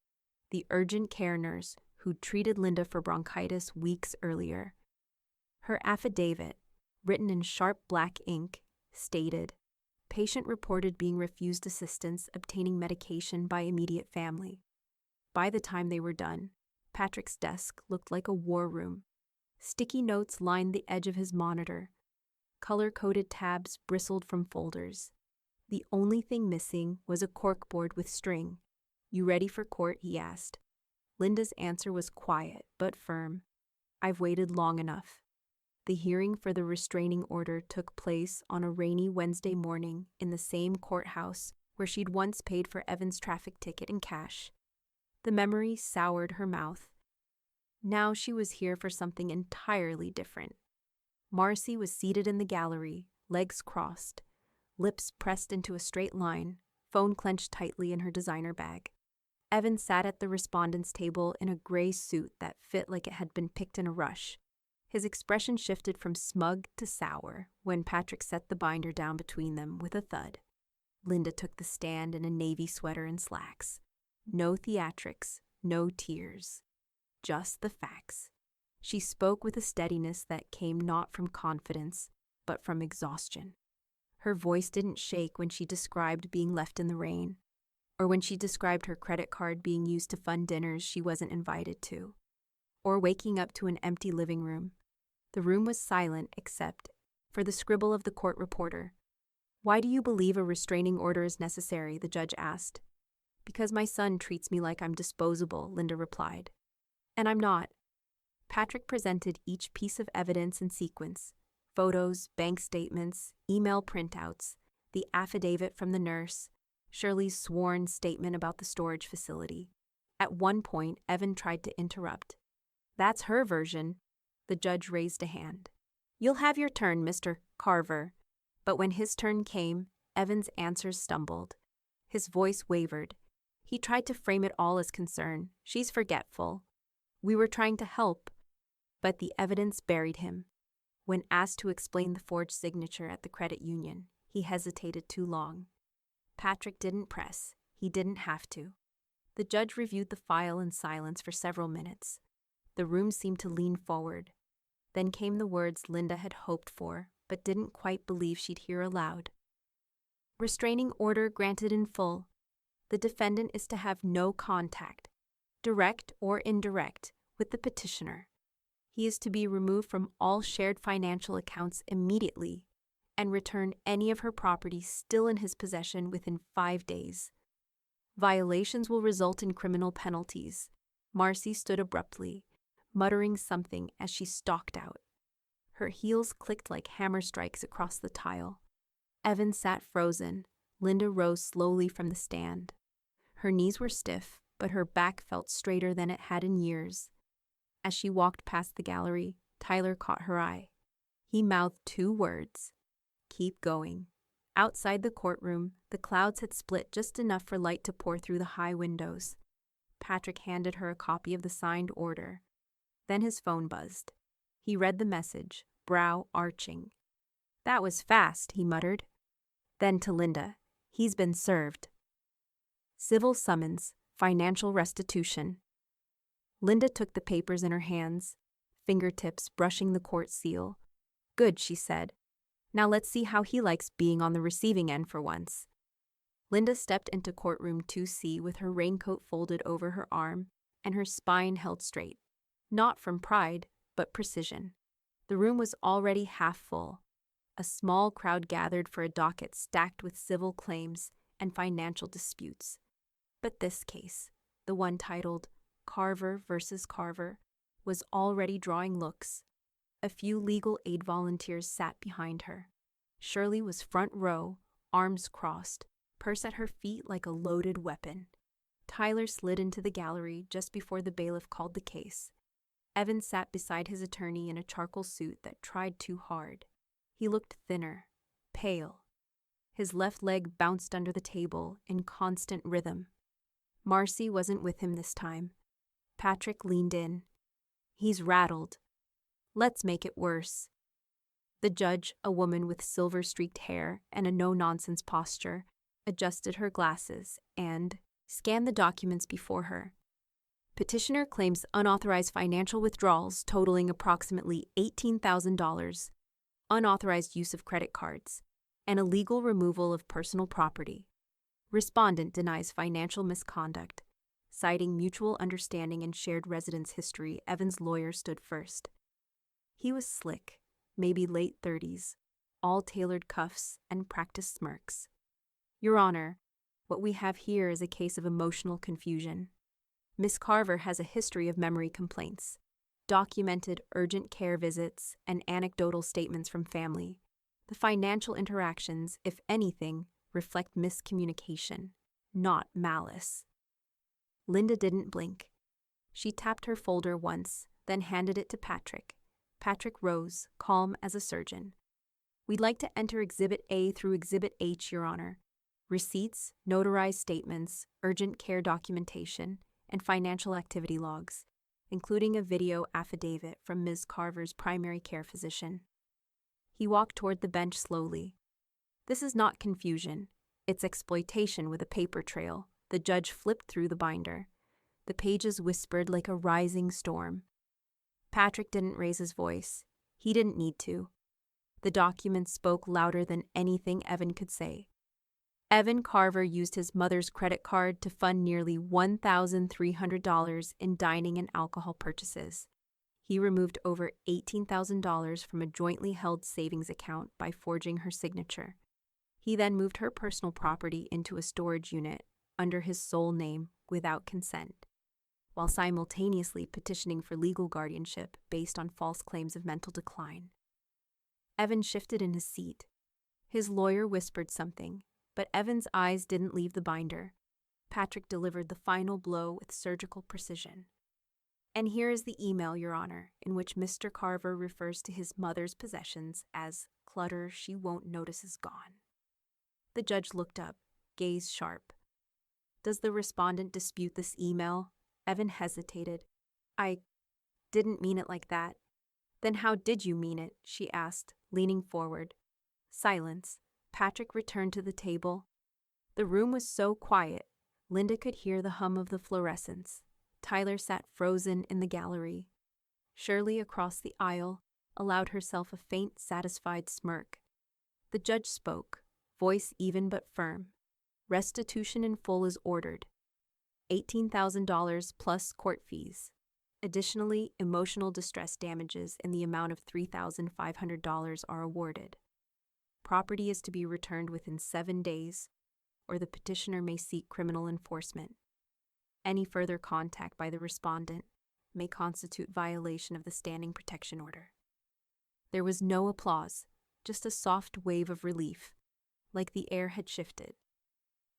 the urgent care nurse who'd treated Linda for bronchitis weeks earlier. Her affidavit, written in sharp black ink, stated, patient reported being refused assistance obtaining medication by immediate family. By the time they were done, Patrick's desk looked like a war room. Sticky notes lined the edge of his monitor. Color-coded tabs bristled from folders. The only thing missing was a corkboard with string. "You ready for court?" he asked. Linda's answer was quiet but firm. "I've waited long enough." The hearing for the restraining order took place on a rainy Wednesday morning in the same courthouse where she'd once paid for Evan's traffic ticket in cash. The memory soured her mouth. Now she was here for something entirely different. Marcy was seated in the gallery, legs crossed, lips pressed into a straight line, phone clenched tightly in her designer bag. Evan sat at the respondent's table in a gray suit that fit like it had been picked in a rush. His expression shifted from smug to sour when Patrick set the binder down between them with a thud. Linda took the stand in a navy sweater and slacks. No theatrics, no tears. Just the facts. She spoke with a steadiness that came not from confidence, but from exhaustion. Her voice didn't shake when she described being left in the rain, or when she described her credit card being used to fund dinners she wasn't invited to, or waking up to an empty living room. The room was silent except for the scribble of the court reporter. "Why do you believe a restraining order is necessary?" the judge asked. "Because my son treats me like I'm disposable," Linda replied. "And I'm not." Patrick presented each piece of evidence in sequence: photos, bank statements, email printouts, the affidavit from the nurse, Shirley's sworn statement about the storage facility. At one point, Evan tried to interrupt. "That's her version." The judge raised a hand. "You'll have your turn, Mr. Carver." But when his turn came, Evan's answers stumbled. His voice wavered. He tried to frame it all as concern. "She's forgetful. We were trying to help." But the evidence buried him. When asked to explain the forged signature at the credit union, he hesitated too long. Patrick didn't press. He didn't have to. The judge reviewed the file in silence for several minutes. The room seemed to lean forward. Then came the words Linda had hoped for, but didn't quite believe she'd hear aloud. "Restraining order granted in full. The defendant is to have no contact, direct or indirect, with the petitioner. He is to be removed from all shared financial accounts immediately and return any of her property still in his possession within 5 days. Violations will result in criminal penalties." Marcy stood abruptly, muttering something as she stalked out. Her heels clicked like hammer strikes across the tile. Evan sat frozen. Linda rose slowly from the stand. Her knees were stiff, but her back felt straighter than it had in years. As she walked past the gallery, Tyler caught her eye. He mouthed 2 words: "Keep going." Outside the courtroom, the clouds had split just enough for light to pour through the high windows. Patrick handed her a copy of the signed order. Then his phone buzzed. He read the message, brow arching. "That was fast," he muttered. Then to Linda, "He's been served. Civil summons, financial restitution." Linda took the papers in her hands, fingertips brushing the court seal. "Good," she said. "Now let's see how he likes being on the receiving end for once." Linda stepped into courtroom 2C with her raincoat folded over her arm and her spine held straight. Not from pride, but precision. The room was already half full. A small crowd gathered for a docket stacked with civil claims and financial disputes. But this case, the one titled Carver versus Carver, was already drawing looks. A few legal aid volunteers sat behind her. Shirley was front row, arms crossed, purse at her feet like a loaded weapon. Tyler slid into the gallery just before the bailiff called the case. Evan sat beside his attorney in a charcoal suit that tried too hard. He looked thinner, pale. His left leg bounced under the table in constant rhythm. Marcy wasn't with him this time. Patrick leaned in. He's rattled. Let's make it worse. The judge, a woman with silver-streaked hair and a no-nonsense posture, adjusted her glasses and scanned the documents before her. Petitioner claims unauthorized financial withdrawals totaling approximately $18,000, unauthorized use of credit cards, and illegal removal of personal property. Respondent denies financial misconduct. Citing mutual understanding and shared residence history, Evan's lawyer stood first. He was slick, maybe late 30s, all tailored cuffs and practiced smirks. Your Honor, what we have here is a case of emotional confusion. Miss Carver has a history of memory complaints, documented urgent care visits, and anecdotal statements from family. The financial interactions, if anything, reflect miscommunication, not malice. Linda didn't blink. She tapped her folder once, then handed it to Patrick. Patrick rose, calm as a surgeon. We'd like to enter Exhibit A through Exhibit H, Your Honor. Receipts, notarized statements, urgent care documentation, and financial activity logs, including a video affidavit from Ms. Carver's primary care physician. He walked toward the bench slowly. This is not confusion. It's exploitation with a paper trail. The judge flipped through the binder. The pages whispered like a rising storm. Patrick didn't raise his voice. He didn't need to. The document spoke louder than anything Evan could say. Evan Carver used his mother's credit card to fund nearly $1,300 in dining and alcohol purchases. He removed over $18,000 from a jointly held savings account by forging her signature. He then moved her personal property into a storage unit under his sole name without consent, while simultaneously petitioning for legal guardianship based on false claims of mental decline. Evan shifted in his seat. His lawyer whispered something, but Evan's eyes didn't leave the binder. Patrick delivered the final blow with surgical precision. And here is the email, Your Honor, in which Mr. Carver refers to his mother's possessions as clutter she won't notice is gone. The judge looked up, gaze sharp. Does the respondent dispute this email? Evan hesitated. I didn't mean it like that. Then how did you mean it? She asked, leaning forward. Silence. Patrick returned to the table. The room was so quiet, Linda could hear the hum of the fluorescents. Tyler sat frozen in the gallery. Shirley, across the aisle, allowed herself a faint, satisfied smirk. The judge spoke, voice even but firm. Restitution in full is ordered. $18,000 plus court fees. Additionally, emotional distress damages in the amount of $3,500 are awarded. Property is to be returned within 7 days, or the petitioner may seek criminal enforcement. Any further contact by the respondent may constitute violation of the standing protection order. There was no applause, just a soft wave of relief, like the air had shifted.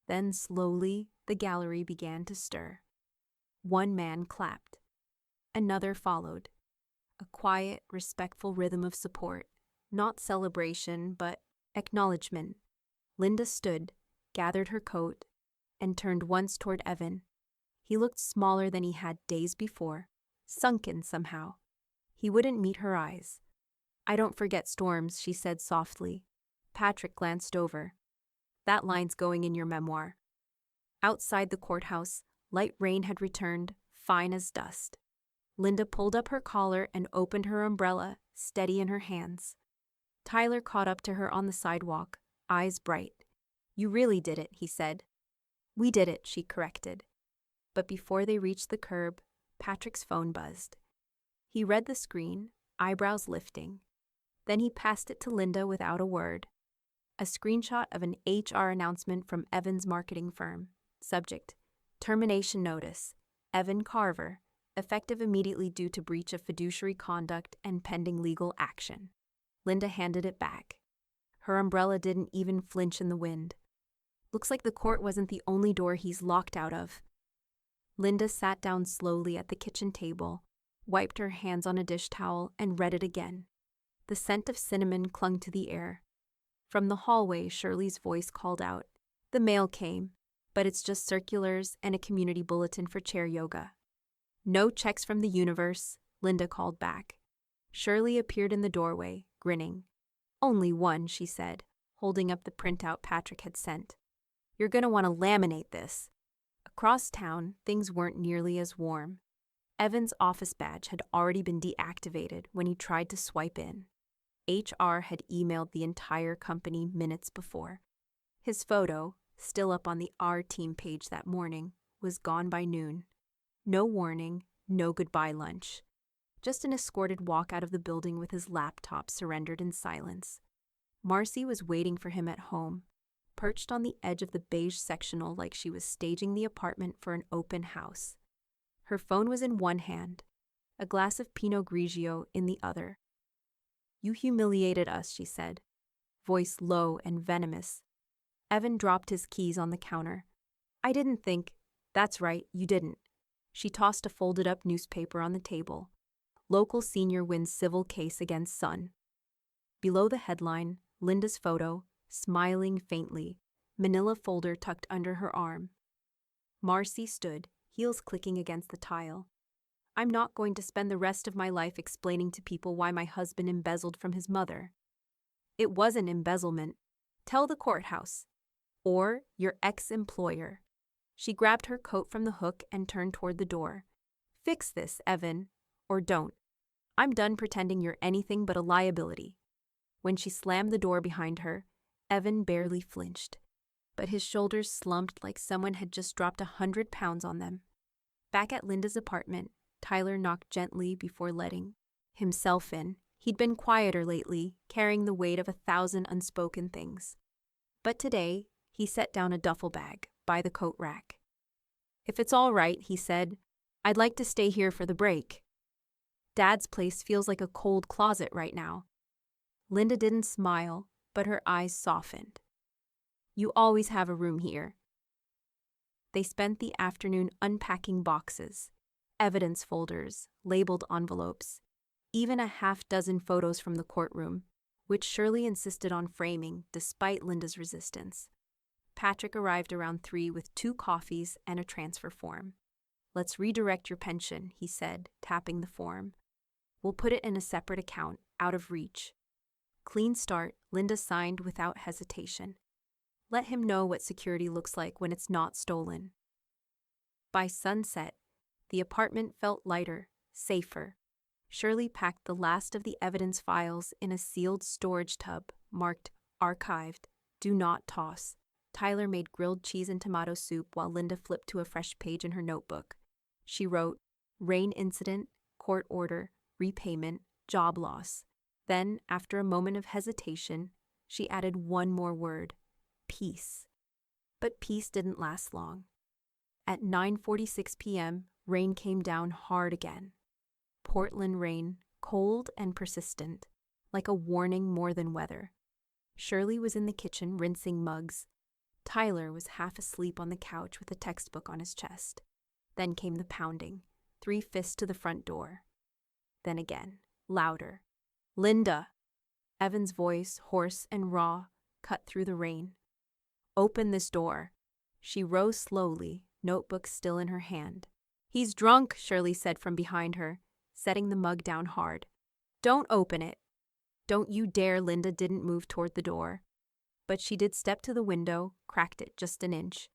Then slowly, the gallery began to stir. One man clapped. Another followed. A quiet, respectful rhythm of support, not celebration, but acknowledgement. Linda stood, gathered her coat, and turned once toward Evan. He looked smaller than he had days before, sunken somehow. He wouldn't meet her eyes. I don't forget storms, she said softly. Patrick glanced over. That line's going in your memoir. Outside the courthouse, light rain had returned, fine as dust. Linda pulled up her collar and opened her umbrella, steady in her hands. Tyler caught up to her on the sidewalk, eyes bright. You really did it, he said. We did it, she corrected. But before they reached the curb, Patrick's phone buzzed. He read the screen, eyebrows lifting. Then he passed it to Linda without a word. A screenshot of an HR announcement from Evan's marketing firm. Subject: Termination notice. Evan Carver. Effective immediately due to breach of fiduciary conduct and pending legal action. Linda handed it back. Her umbrella didn't even flinch in the wind. Looks like the court wasn't the only door he's locked out of. Linda sat down slowly at the kitchen table, wiped her hands on a dish towel, and read it again. The scent of cinnamon clung to the air. From the hallway, Shirley's voice called out. The mail came, but it's just circulars and a community bulletin for chair yoga. No checks from the universe, Linda called back. Shirley appeared in the doorway, grinning. Only one, she said, holding up the printout Patrick had sent. You're going to want to laminate this. Across town, things weren't nearly as warm. Evan's office badge had already been deactivated when he tried to swipe in. HR had emailed the entire company minutes before. His photo, still up on the R Team page that morning, was gone by noon. No warning, no goodbye lunch. Just an escorted walk out of the building with his laptop surrendered in silence. Marcy was waiting for him at home, perched on the edge of the beige sectional like she was staging the apartment for an open house. Her phone was in one hand, a glass of Pinot Grigio in the other. You humiliated us, she said, voice low and venomous. Evan dropped his keys on the counter. I didn't think. That's right, you didn't. She tossed a folded-up newspaper on the table. Local senior wins civil case against son. Below the headline, Linda's photo, smiling faintly, manila folder tucked under her arm. Marcy stood, heels clicking against the tile. I'm not going to spend the rest of my life explaining to people why my husband embezzled from his mother. It wasn't embezzlement. Tell the courthouse. Or your ex-employer. She grabbed her coat from the hook and turned toward the door. Fix this, Evan, or don't. I'm done pretending you're anything but a liability. When she slammed the door behind her, Evan barely flinched, but his shoulders slumped like someone had just dropped 100 pounds on them. Back at Linda's apartment, Tyler knocked gently before letting himself in. He'd been quieter lately, carrying the weight of 1,000 unspoken things. But today, he set down a duffel bag by the coat rack. If it's all right, he said, I'd like to stay here for the break. Dad's place feels like a cold closet right now. Linda didn't smile, but her eyes softened. You always have a room here. They spent the afternoon unpacking boxes, evidence folders, labeled envelopes, even a half-dozen photos from the courtroom, which Shirley insisted on framing despite Linda's resistance. Patrick arrived around 3 with 2 coffees and a transfer form. Let's redirect your pension, he said, tapping the form. We'll put it in a separate account, out of reach. Clean start, Linda signed without hesitation. Let him know what security looks like when it's not stolen. By sunset, the apartment felt lighter, safer. Shirley packed the last of the evidence files in a sealed storage tub marked Archived, Do Not Toss. Tyler made grilled cheese and tomato soup while Linda flipped to a fresh page in her notebook. She wrote, Rain incident, court order, repayment, job loss. Then, after a moment of hesitation, she added one more word, peace. But peace didn't last long. At 9:46 p.m., rain came down hard again. Portland rain, cold and persistent, like a warning more than weather. Shirley was in the kitchen rinsing mugs. Tyler was half asleep on the couch with a textbook on his chest. Then came the pounding, 3 fists to the front door. Then again, louder. Linda! Evan's voice, hoarse and raw, cut through the rain. Open this door. She rose slowly, notebook still in her hand. He's drunk, Shirley said from behind her, setting the mug down hard. Don't open it. Don't you dare. Linda didn't move toward the door. But she did step to the window, cracked it just an inch.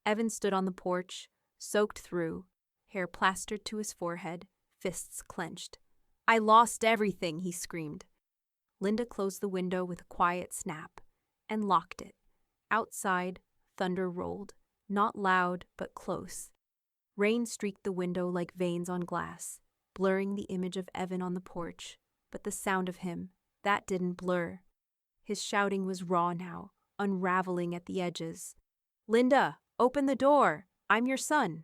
Evan stood on the porch, soaked through, hair plastered to his forehead, fists clenched. I lost everything, he screamed. Linda closed the window with a quiet snap and locked it. Outside, thunder rolled, not loud but close. Rain streaked the window like veins on glass, blurring the image of Evan on the porch, but the sound of him, that didn't blur. His shouting was raw now, unraveling at the edges. Linda, open the door! I'm your son!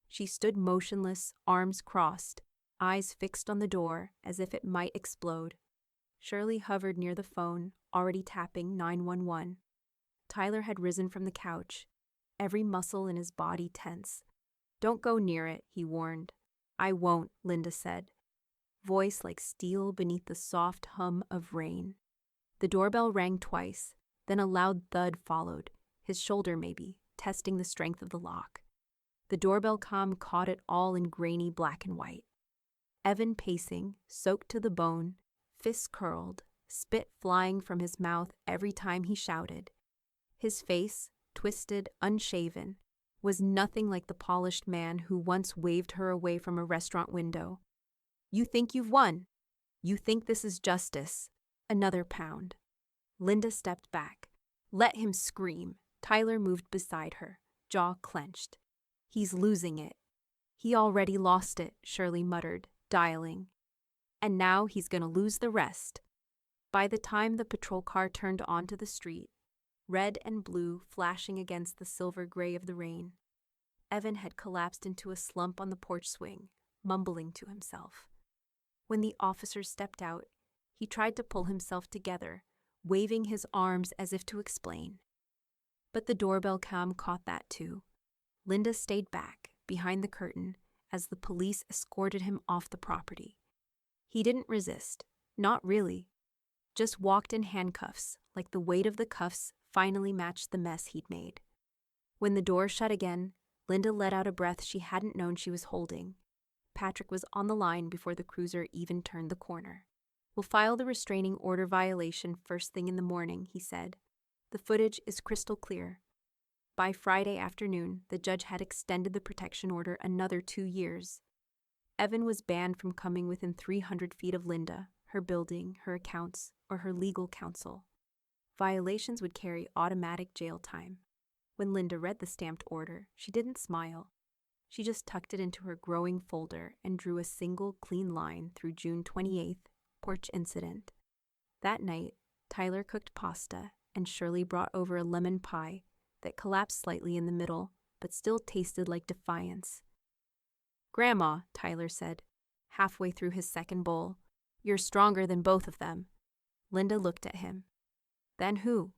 She stood motionless, arms crossed, eyes fixed on the door as if it might explode. Shirley hovered near the phone, already tapping 911. Tyler had risen from the couch, every muscle in his body tense. Don't go near it, he warned. I won't, Linda said, voice like steel beneath the soft hum of rain. The doorbell rang twice, then a loud thud followed, his shoulder maybe, testing the strength of the lock. The doorbell comm caught it all in grainy black and white. Evan pacing, soaked to the bone, fists curled, spit flying from his mouth every time he shouted. His face, twisted, unshaven, was nothing like the polished man who once waved her away from a restaurant window. You think you've won. You think this is justice. Another pound. Linda stepped back. Let him scream. Tyler moved beside her, jaw clenched. He's losing it. He already lost it, Shirley muttered, dialing. And now he's going to lose the rest. By the time the patrol car turned onto the street, red and blue flashing against the silver gray of the rain, Evan had collapsed into a slump on the porch swing, mumbling to himself. When the officer stepped out, he tried to pull himself together, waving his arms as if to explain. But the doorbell cam caught that too. Linda stayed back, behind the curtain, as the police escorted him off the property. He didn't resist, not really. Just walked in handcuffs, like the weight of the cuffs finally matched the mess he'd made. When the door shut again, Linda let out a breath she hadn't known she was holding. Patrick was on the line before the cruiser even turned the corner. We'll file the restraining order violation first thing in the morning, he said. The footage is crystal clear. By Friday afternoon, the judge had extended the protection order another 2 years. Evan was banned from coming within 300 feet of Linda, her building, her accounts, or her legal counsel. Violations would carry automatic jail time. When Linda read the stamped order, she didn't smile. She just tucked it into her growing folder and drew a single clean line through June 28th, porch incident. That night, Tyler cooked pasta and Shirley brought over a lemon pie that collapsed slightly in the middle, but still tasted like defiance. Grandma, Tyler said, halfway through his second bowl, you're stronger than both of them. Linda looked at him. Then who?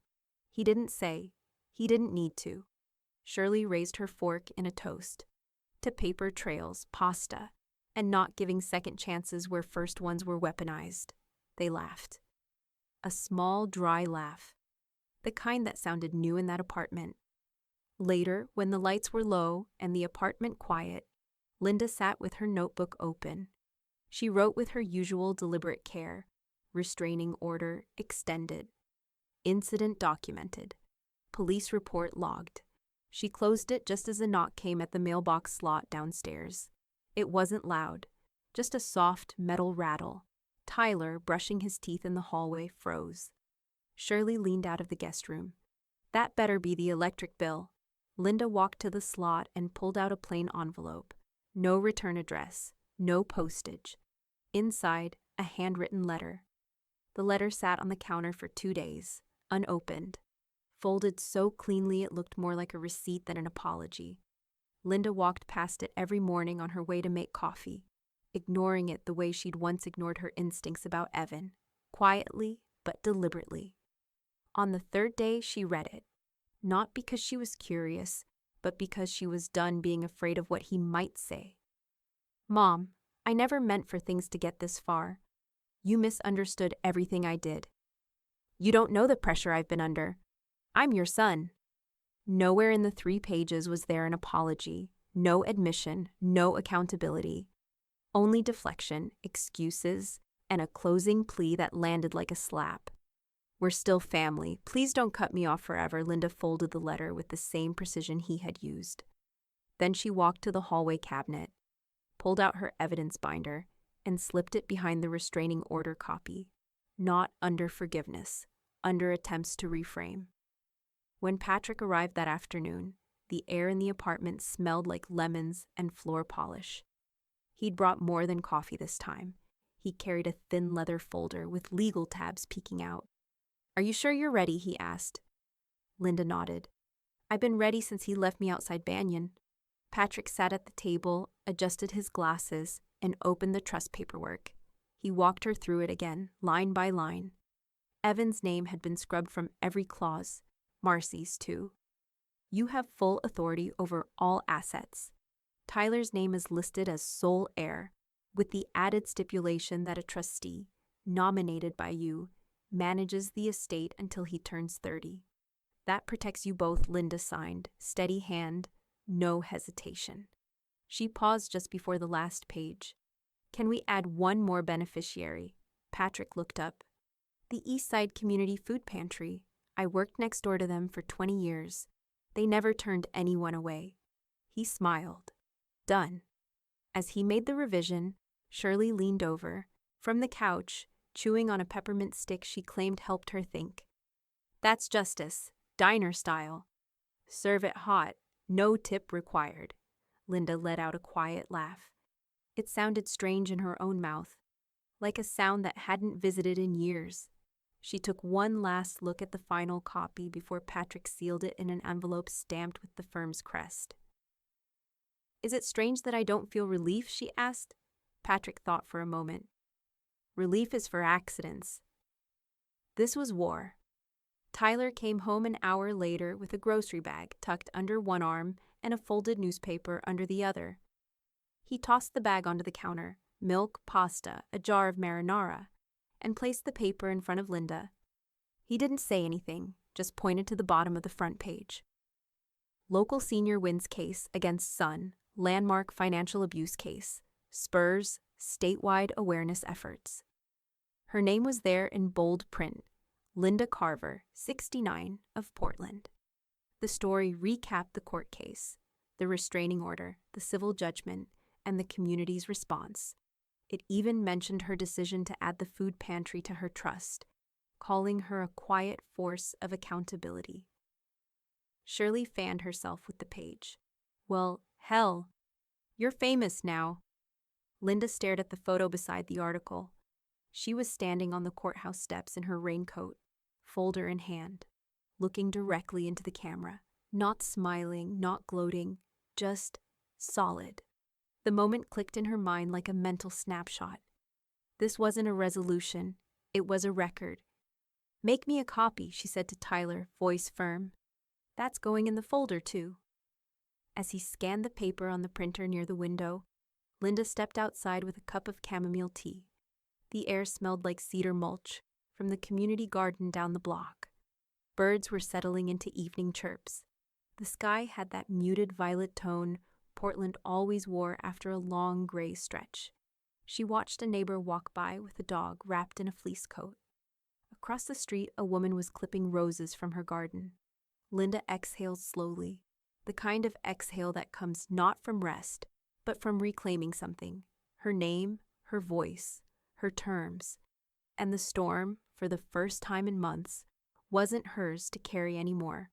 He didn't say. He didn't need to. Shirley raised her fork in a toast. To paper trails, pasta, and not giving second chances where first ones were weaponized. They laughed. A small, dry laugh. The kind that sounded new in that apartment. Later, when the lights were low and the apartment quiet, Linda sat with her notebook open. She wrote with her usual deliberate care. Restraining order extended. Incident documented. Police report logged. She closed it just as a knock came at the mailbox slot downstairs. It wasn't loud, just a soft metal rattle. Tyler, brushing his teeth in the hallway, froze. Shirley leaned out of the guest room. That better be the electric bill. Linda walked to the slot and pulled out a plain envelope. No return address, no postage. Inside, a handwritten letter. The letter sat on the counter for 2 days, unopened. Folded so cleanly it looked more like a receipt than an apology. Linda walked past it every morning on her way to make coffee, ignoring it the way she'd once ignored her instincts about Evan, quietly but deliberately. On the 3rd day, she read it, not because she was curious, but because she was done being afraid of what he might say. Mom, I never meant for things to get this far. You misunderstood everything I did. You don't know the pressure I've been under. I'm your son. Nowhere in the 3 pages was there an apology, no admission, no accountability. Only deflection, excuses, and a closing plea that landed like a slap. We're still family. Please don't cut me off forever. Linda folded the letter with the same precision he had used. Then she walked to the hallway cabinet, pulled out her evidence binder, and slipped it behind the restraining order copy. Not under forgiveness, under attempts to reframe. When Patrick arrived that afternoon, the air in the apartment smelled like lemons and floor polish. He'd brought more than coffee this time. He carried a thin leather folder with legal tabs peeking out. Are you sure you're ready? He asked. Linda nodded. I've been ready since he left me outside Banyan. Patrick sat at the table, adjusted his glasses, and opened the trust paperwork. He walked her through it again, line by line. Evan's name had been scrubbed from every clause, Marcy's too. You have full authority over all assets. Tyler's name is listed as sole heir, with the added stipulation that a trustee, nominated by you, manages the estate until he turns 30. That protects you both, Linda signed, steady hand, no hesitation. She paused just before the last page. Can we add one more beneficiary? Patrick looked up. The Eastside Community Food Pantry. I worked next door to them for 20 years. They never turned anyone away. He smiled. Done. As he made the revision, Shirley leaned over, from the couch, chewing on a peppermint stick she claimed helped her think. That's justice, diner style. Serve it hot, no tip required. Linda let out a quiet laugh. It sounded strange in her own mouth, like a sound that hadn't visited in years. She took one last look at the final copy before Patrick sealed it in an envelope stamped with the firm's crest. Is it strange that I don't feel relief? She asked. Patrick thought for a moment. Relief is for accidents. This was war. Tyler came home an hour later with a grocery bag tucked under one arm and a folded newspaper under the other. He tossed the bag onto the counter, milk, pasta, a jar of marinara, and placed the paper in front of Linda. He didn't say anything, just pointed to the bottom of the front page. Local senior wins case against son, landmark financial abuse case, spurs statewide awareness efforts. Her name was there in bold print, Linda Carver, 69, of Portland. The story recapped the court case, the restraining order, the civil judgment, and the community's response. It even mentioned her decision to add the food pantry to her trust, calling her a quiet force of accountability. Shirley fanned herself with the page. Well, hell, you're famous now. Linda stared at the photo beside the article. She was standing on the courthouse steps in her raincoat, folder in hand, looking directly into the camera, not smiling, not gloating, just solid. The moment clicked in her mind like a mental snapshot. This wasn't a resolution, it was a record. Make me a copy, she said to Tyler, voice firm. That's going in the folder, too. As he scanned the paper on the printer near the window, Linda stepped outside with a cup of chamomile tea. The air smelled like cedar mulch from the community garden down the block. Birds were settling into evening chirps. The sky had that muted violet tone Portland always wore after a long gray stretch. She watched a neighbor walk by with a dog wrapped in a fleece coat. Across the street, a woman was clipping roses from her garden. Linda exhaled slowly, the kind of exhale that comes not from rest, but from reclaiming something, her name, her voice, her terms. And the storm, for the first time in months, wasn't hers to carry anymore.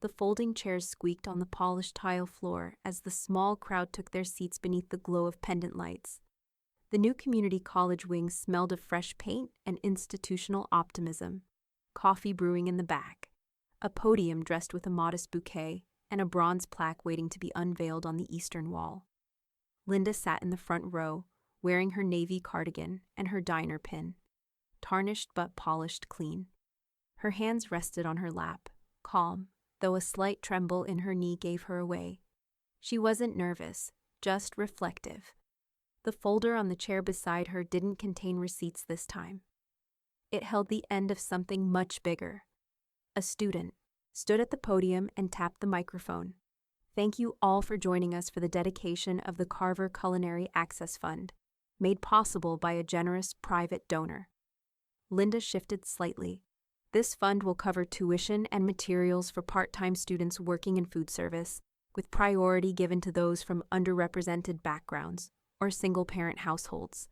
The folding chairs squeaked on the polished tile floor as the small crowd took their seats beneath the glow of pendant lights. The new community college wing smelled of fresh paint and institutional optimism. Coffee brewing in the back, a podium dressed with a modest bouquet, and a bronze plaque waiting to be unveiled on the eastern wall. Linda sat in the front row, wearing her navy cardigan and her diner pin, tarnished but polished clean. Her hands rested on her lap, calm, though a slight tremble in her knee gave her away. She wasn't nervous, just reflective. The folder on the chair beside her didn't contain receipts this time. It held the end of something much bigger. A student stood at the podium and tapped the microphone. Thank you all for joining us for the dedication of the Carver Culinary Access Fund, made possible by a generous private donor. Linda shifted slightly. This fund will cover tuition and materials for part-time students working in food service, with priority given to those from underrepresented backgrounds or single-parent households.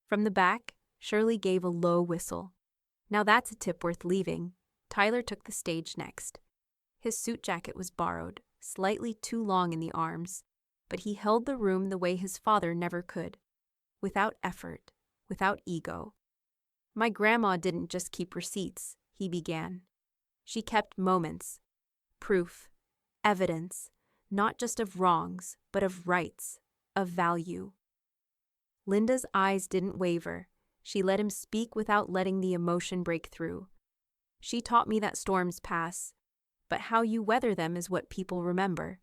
From the back, Shirley gave a low whistle. Now that's a tip worth leaving. Tyler took the stage next. His suit jacket was borrowed, slightly too long in the arms, but he held the room the way his father never could. Without effort, without ego. My grandma didn't just keep receipts, he began. She kept moments, proof, evidence, not just of wrongs, but of rights, of value. Linda's eyes didn't waver. She let him speak without letting the emotion break through. She taught me that storms pass, but how you weather them is what people remember.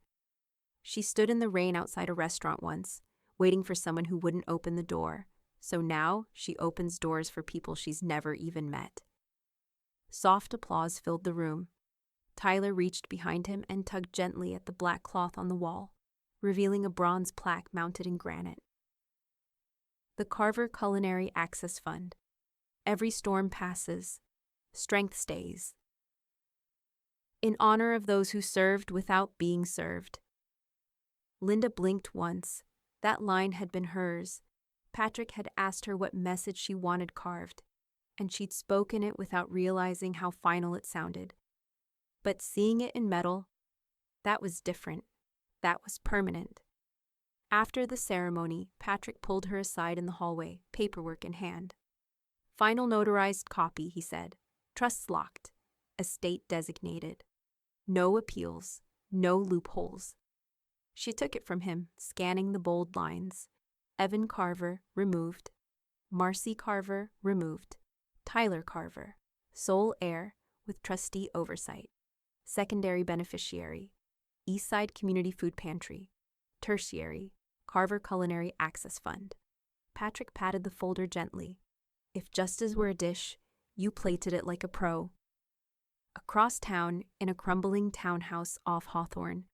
She stood in the rain outside a restaurant once, waiting for someone who wouldn't open the door, so now she opens doors for people she's never even met. Soft applause filled the room. Tyler reached behind him and tugged gently at the black cloth on the wall, revealing a bronze plaque mounted in granite. The Carver Culinary Access Fund. Every storm passes. Strength stays. In honor of those who served without being served. Linda blinked once. That line had been hers. Patrick had asked her what message she wanted carved, and she'd spoken it without realizing how final it sounded. But seeing it in metal, that was different. That was permanent. After the ceremony, Patrick pulled her aside in the hallway, paperwork in hand. Final notarized copy, he said. Trusts locked. Estate designated. No appeals. No loopholes. She took it from him, scanning the bold lines. Evan Carver, removed. Marcy Carver, removed. Tyler Carver, sole heir with trustee oversight. Secondary beneficiary. Eastside Community Food Pantry. Tertiary. Carver Culinary Access Fund. Patrick patted the folder gently. If justice were a dish, you plated it like a pro. Across town, in a crumbling townhouse off Hawthorne,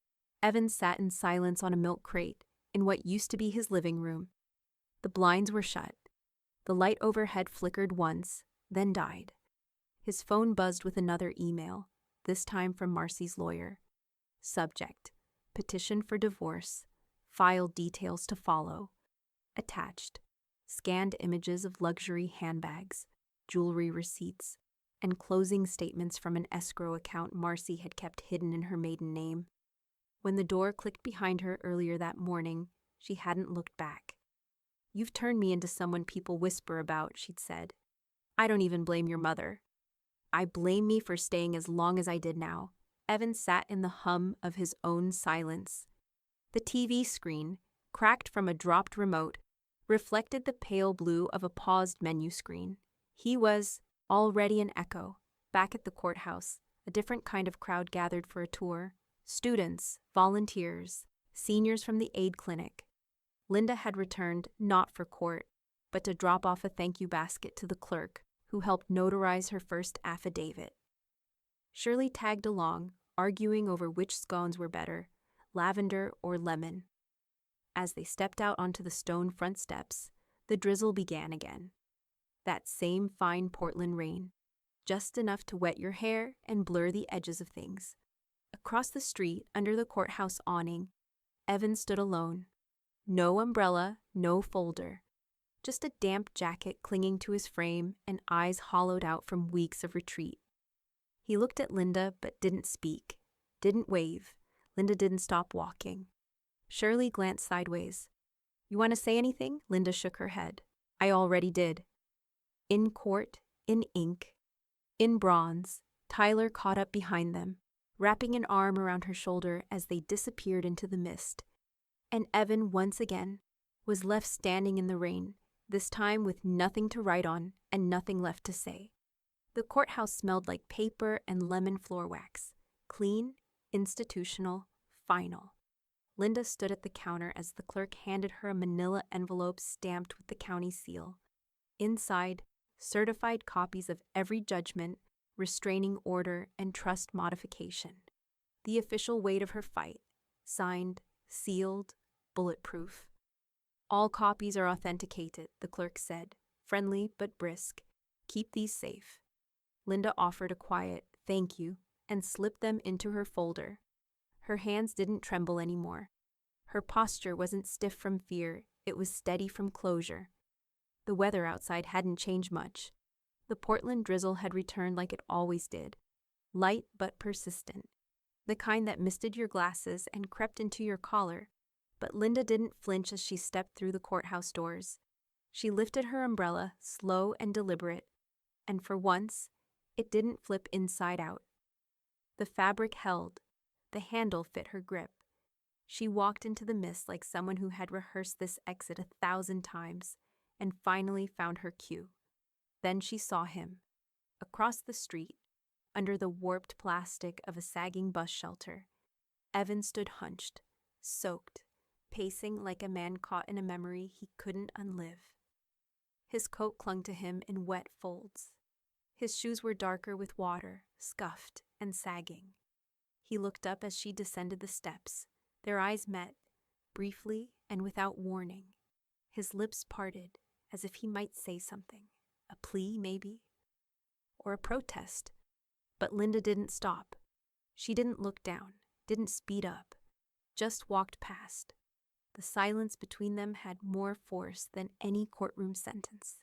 Evan sat in silence on a milk crate in what used to be his living room. The blinds were shut. The light overhead flickered once, then died. His phone buzzed with another email, this time from Marcy's lawyer. Subject: petition for divorce. File details to follow. Attached: scanned images of luxury handbags, jewelry receipts, and closing statements from an escrow account Marcy had kept hidden in her maiden name. When the door clicked behind her earlier that morning, she hadn't looked back. You've turned me into someone people whisper about, she'd said. I don't even blame your mother. I blame me for staying as long as I did now. Evan sat in the hum of his own silence. The TV screen, cracked from a dropped remote, reflected the pale blue of a paused menu screen. He was, already an echo, back at the courthouse, a different kind of crowd gathered for a tour. Students, volunteers, seniors from the aid clinic. Linda had returned not for court, but to drop off a thank you basket to the clerk who helped notarize her first affidavit. Shirley tagged along, arguing over which scones were better, lavender or lemon. As they stepped out onto the stone front steps, the drizzle began again. That same fine Portland rain, just enough to wet your hair and blur the edges of things. Across the street, under the courthouse awning, Evan stood alone. No umbrella, no folder. Just a damp jacket clinging to his frame and eyes hollowed out from weeks of retreat. He looked at Linda but didn't speak, didn't wave. Linda didn't stop walking. Shirley glanced sideways. You want to say anything? Linda shook her head. I already did. In court, in ink, in bronze, Tyler caught up behind them, wrapping an arm around her shoulder as they disappeared into the mist. And Evan, once again, was left standing in the rain, this time with nothing to write on and nothing left to say. The courthouse smelled like paper and lemon floor wax, clean, institutional, final. Linda stood at the counter as the clerk handed her a manila envelope stamped with the county seal. Inside, certified copies of every judgment, restraining order, and trust modification. The official weight of her fight, signed, sealed, bulletproof. All copies are authenticated, the clerk said, friendly but brisk. Keep these safe. Linda offered a quiet thank you and slipped them into her folder. Her hands didn't tremble anymore. Her posture wasn't stiff from fear, it was steady from closure. The weather outside hadn't changed much. The Portland drizzle had returned like it always did, light but persistent, the kind that misted your glasses and crept into your collar. But Linda didn't flinch as she stepped through the courthouse doors. She lifted her umbrella, slow and deliberate, and for once, it didn't flip inside out. The fabric held, the handle fit her grip. She walked into the mist like someone who had rehearsed this exit 1,000 times, and finally found her cue. Then she saw him, across the street, under the warped plastic of a sagging bus shelter. Evan stood hunched, soaked, pacing like a man caught in a memory he couldn't unlive. His coat clung to him in wet folds. His shoes were darker with water, scuffed and sagging. He looked up as she descended the steps. Their eyes met, briefly and without warning. His lips parted, as if he might say something. A plea, maybe? Or a protest. But Linda didn't stop. She didn't look down, didn't speed up, just walked past. The silence between them had more force than any courtroom sentence.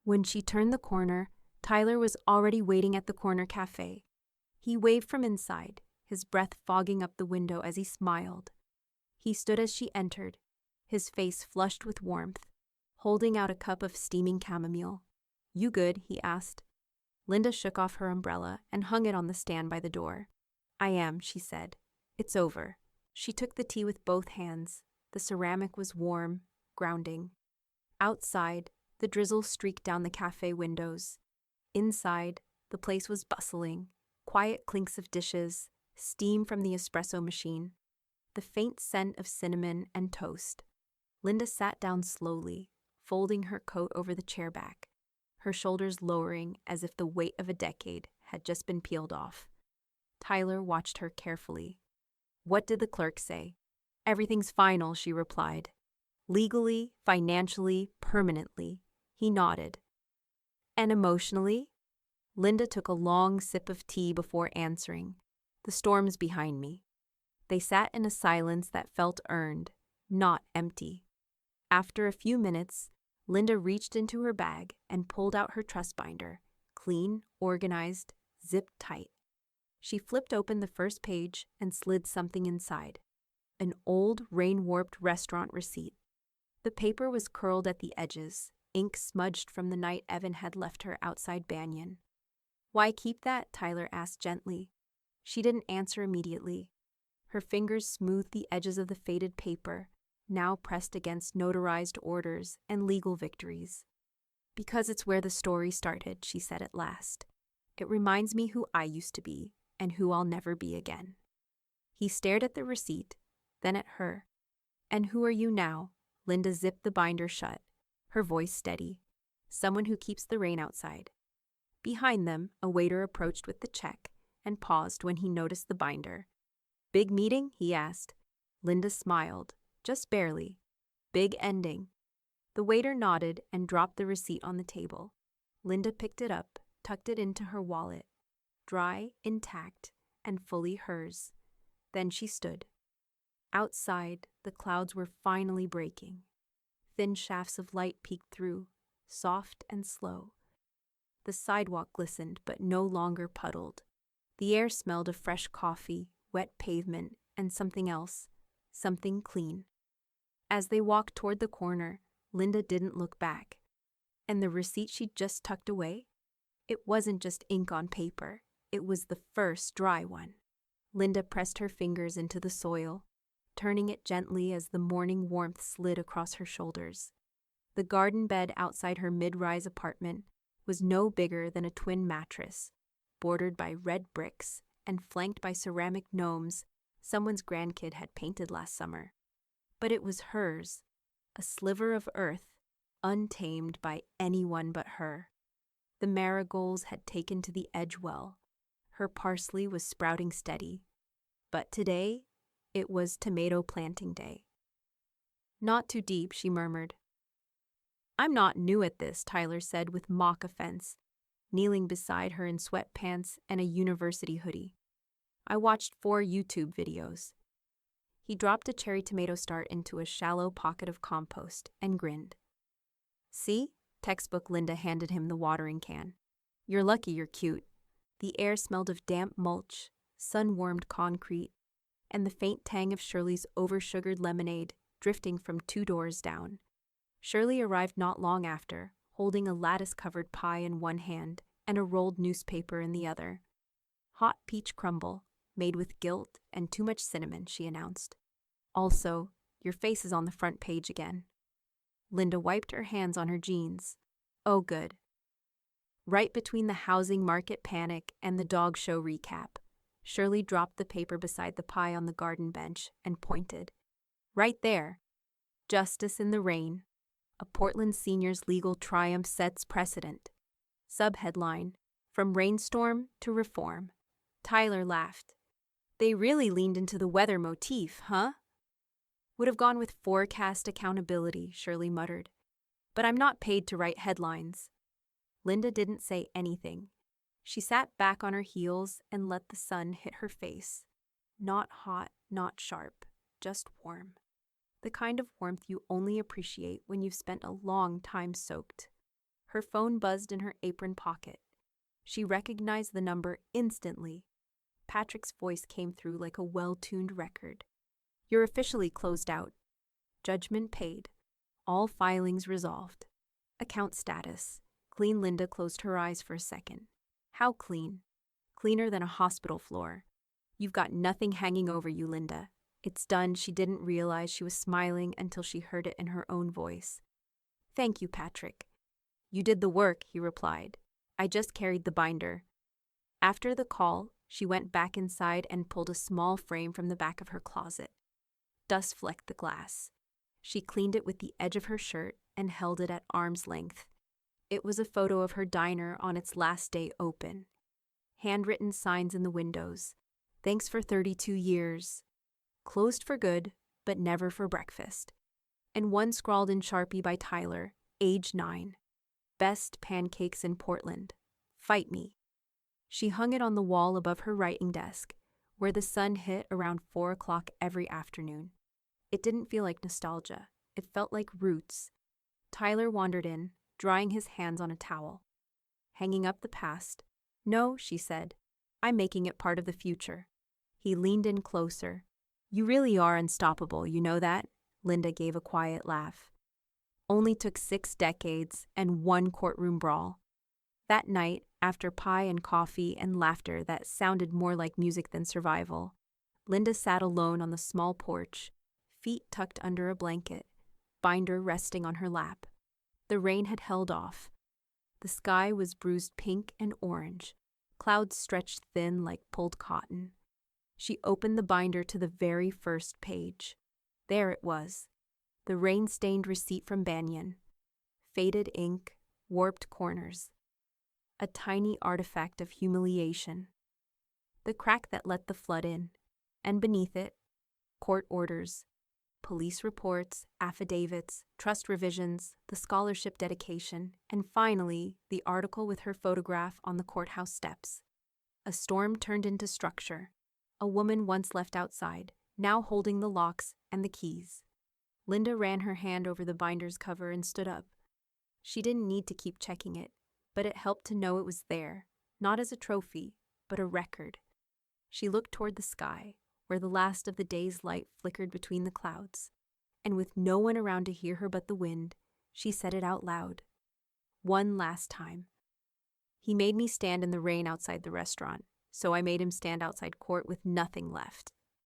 When she turned the corner, Tyler was already waiting at the corner cafe. He waved from inside, his breath fogging up the window as he smiled. He stood as she entered, his face flushed with warmth, holding out a cup of steaming chamomile. "You good?" he asked. Linda shook off her umbrella and hung it on the stand by the door. "I am," she said. "It's over." She took the tea with both hands. The ceramic was warm, grounding. Outside, the drizzle streaked down the cafe windows. Inside, the place was bustling, quiet clinks of dishes, steam from the espresso machine, the faint scent of cinnamon and toast. Linda sat down slowly, folding her coat over the chair back, her shoulders lowering as if the weight of a decade had just been peeled off. Tyler watched her carefully. "What did the clerk say?" "Everything's final," she replied. "Legally, financially, permanently." He nodded. "And emotionally?" Linda took a long sip of tea before answering. "The storm's behind me." They sat in a silence that felt earned, not empty. After a few minutes, Linda reached into her bag and pulled out her trust binder, clean, organized, zipped tight. She flipped open the first page and slid something inside. An old, rain-warped restaurant receipt. The paper was curled at the edges, ink smudged from the night Evan had left her outside Banyan. "Why keep that?" Tyler asked gently. She didn't answer immediately. Her fingers smoothed the edges of the faded paper, now pressed against notarized orders and legal victories. "Because it's where the story started," she said at last. "It reminds me who I used to be and who I'll never be again." He stared at the receipt, then at her. "And who are you now?" Linda zipped the binder shut, her voice steady. "Someone who keeps the rain outside." Behind them, a waiter approached with the check and paused when he noticed the binder. "Big meeting?" he asked. Linda smiled, just barely. "Big ending." The waiter nodded and dropped the receipt on the table. Linda picked it up, tucked it into her wallet. Dry, intact, and fully hers. Then she stood. Outside, the clouds were finally breaking. Thin shafts of light peeked through, soft and slow. The sidewalk glistened but no longer puddled. The air smelled of fresh coffee, wet pavement, and something else, something clean. As they walked toward the corner, Linda didn't look back. And the receipt she'd just tucked away? It wasn't just ink on paper. It was the first dry one. Linda pressed her fingers into the soil, turning it gently as the morning warmth slid across her shoulders. The garden bed outside her mid-rise apartment was no bigger than a twin mattress, bordered by red bricks and flanked by ceramic gnomes someone's grandkid had painted last summer. But it was hers, a sliver of earth, untamed by anyone but her. The marigolds had taken to the edge well. Her parsley was sprouting steady. But today, it was tomato planting day. "Not too deep," she murmured. "I'm not new at this," Tyler said with mock offense, kneeling beside her in sweatpants and a university hoodie. "I watched 4 YouTube videos." He dropped a cherry tomato start into a shallow pocket of compost and grinned. "See?" Textbook Linda handed him the watering can. "You're lucky you're cute." The air smelled of damp mulch, sun-warmed concrete, and the faint tang of Shirley's over-sugared lemonade drifting from 2 doors down. Shirley arrived not long after, holding a lattice-covered pie in one hand and a rolled newspaper in the other. "Hot peach crumble, made with guilt and too much cinnamon," she announced. "Also, your face is on the front page again." Linda wiped her hands on her jeans. "Oh, good." Right between the housing market panic and the dog show recap, Shirley dropped the paper beside the pie on the garden bench and pointed. Right there. Justice in the Rain. A Portland senior's legal triumph sets precedent. Subheadline, From Rainstorm to Reform. Tyler laughed. They really leaned into the weather motif, huh? Would have gone with forecast accountability, Shirley muttered. But I'm not paid to write headlines. Linda didn't say anything. She sat back on her heels and let the sun hit her face. Not hot, not sharp, just warm. The kind of warmth you only appreciate when you've spent a long time soaked. Her phone buzzed in her apron pocket. She recognized the number instantly. Patrick's voice came through like a well-tuned record. You're officially closed out. Judgment paid. All filings resolved. Account status. Clean. Linda closed her eyes for a second. How clean? Cleaner than a hospital floor. You've got nothing hanging over you, Linda. It's done. She didn't realize she was smiling until she heard it in her own voice. Thank you, Patrick. You did the work, he replied. I just carried the binder. After the call, she went back inside and pulled a small frame from the back of her closet. Dust flecked the glass. She cleaned it with the edge of her shirt and held it at arm's length. It was a photo of her diner on its last day open. Handwritten signs in the windows. Thanks for 32 years. Closed for good, but never for breakfast. And one scrawled in Sharpie by Tyler, age 9. Best pancakes in Portland. Fight me. She hung it on the wall above her writing desk, where the sun hit around 4 o'clock every afternoon. It didn't feel like nostalgia. It felt like roots. Tyler wandered in, drying his hands on a towel. Hanging up the past. No, she said. I'm making it part of the future. He leaned in closer. You really are unstoppable, you know that? Linda gave a quiet laugh. Only took 6 decades and 1 courtroom brawl. That night, after pie and coffee and laughter that sounded more like music than survival, Linda sat alone on the small porch, feet tucked under a blanket, binder resting on her lap. The rain had held off. The sky was bruised pink and orange, clouds stretched thin like pulled cotton. She opened the binder to the very first page. There it was, the rain-stained receipt from Banyan. Faded ink, warped corners. A tiny artifact of humiliation. The crack that let the flood in, and beneath it, court orders, police reports, affidavits, trust revisions, the scholarship dedication, and finally, the article with her photograph on the courthouse steps. A storm turned into structure. A woman once left outside, now holding the locks and the keys. Linda ran her hand over the binder's cover and stood up. She didn't need to keep checking it, but it helped to know it was there, not as a trophy, but a record. She looked toward the sky, where the last of the day's light flickered between the clouds, and with no one around to hear her but the wind, she said it out loud. One last time. He made me stand in the rain outside the restaurant, so I made him stand outside court with nothing left.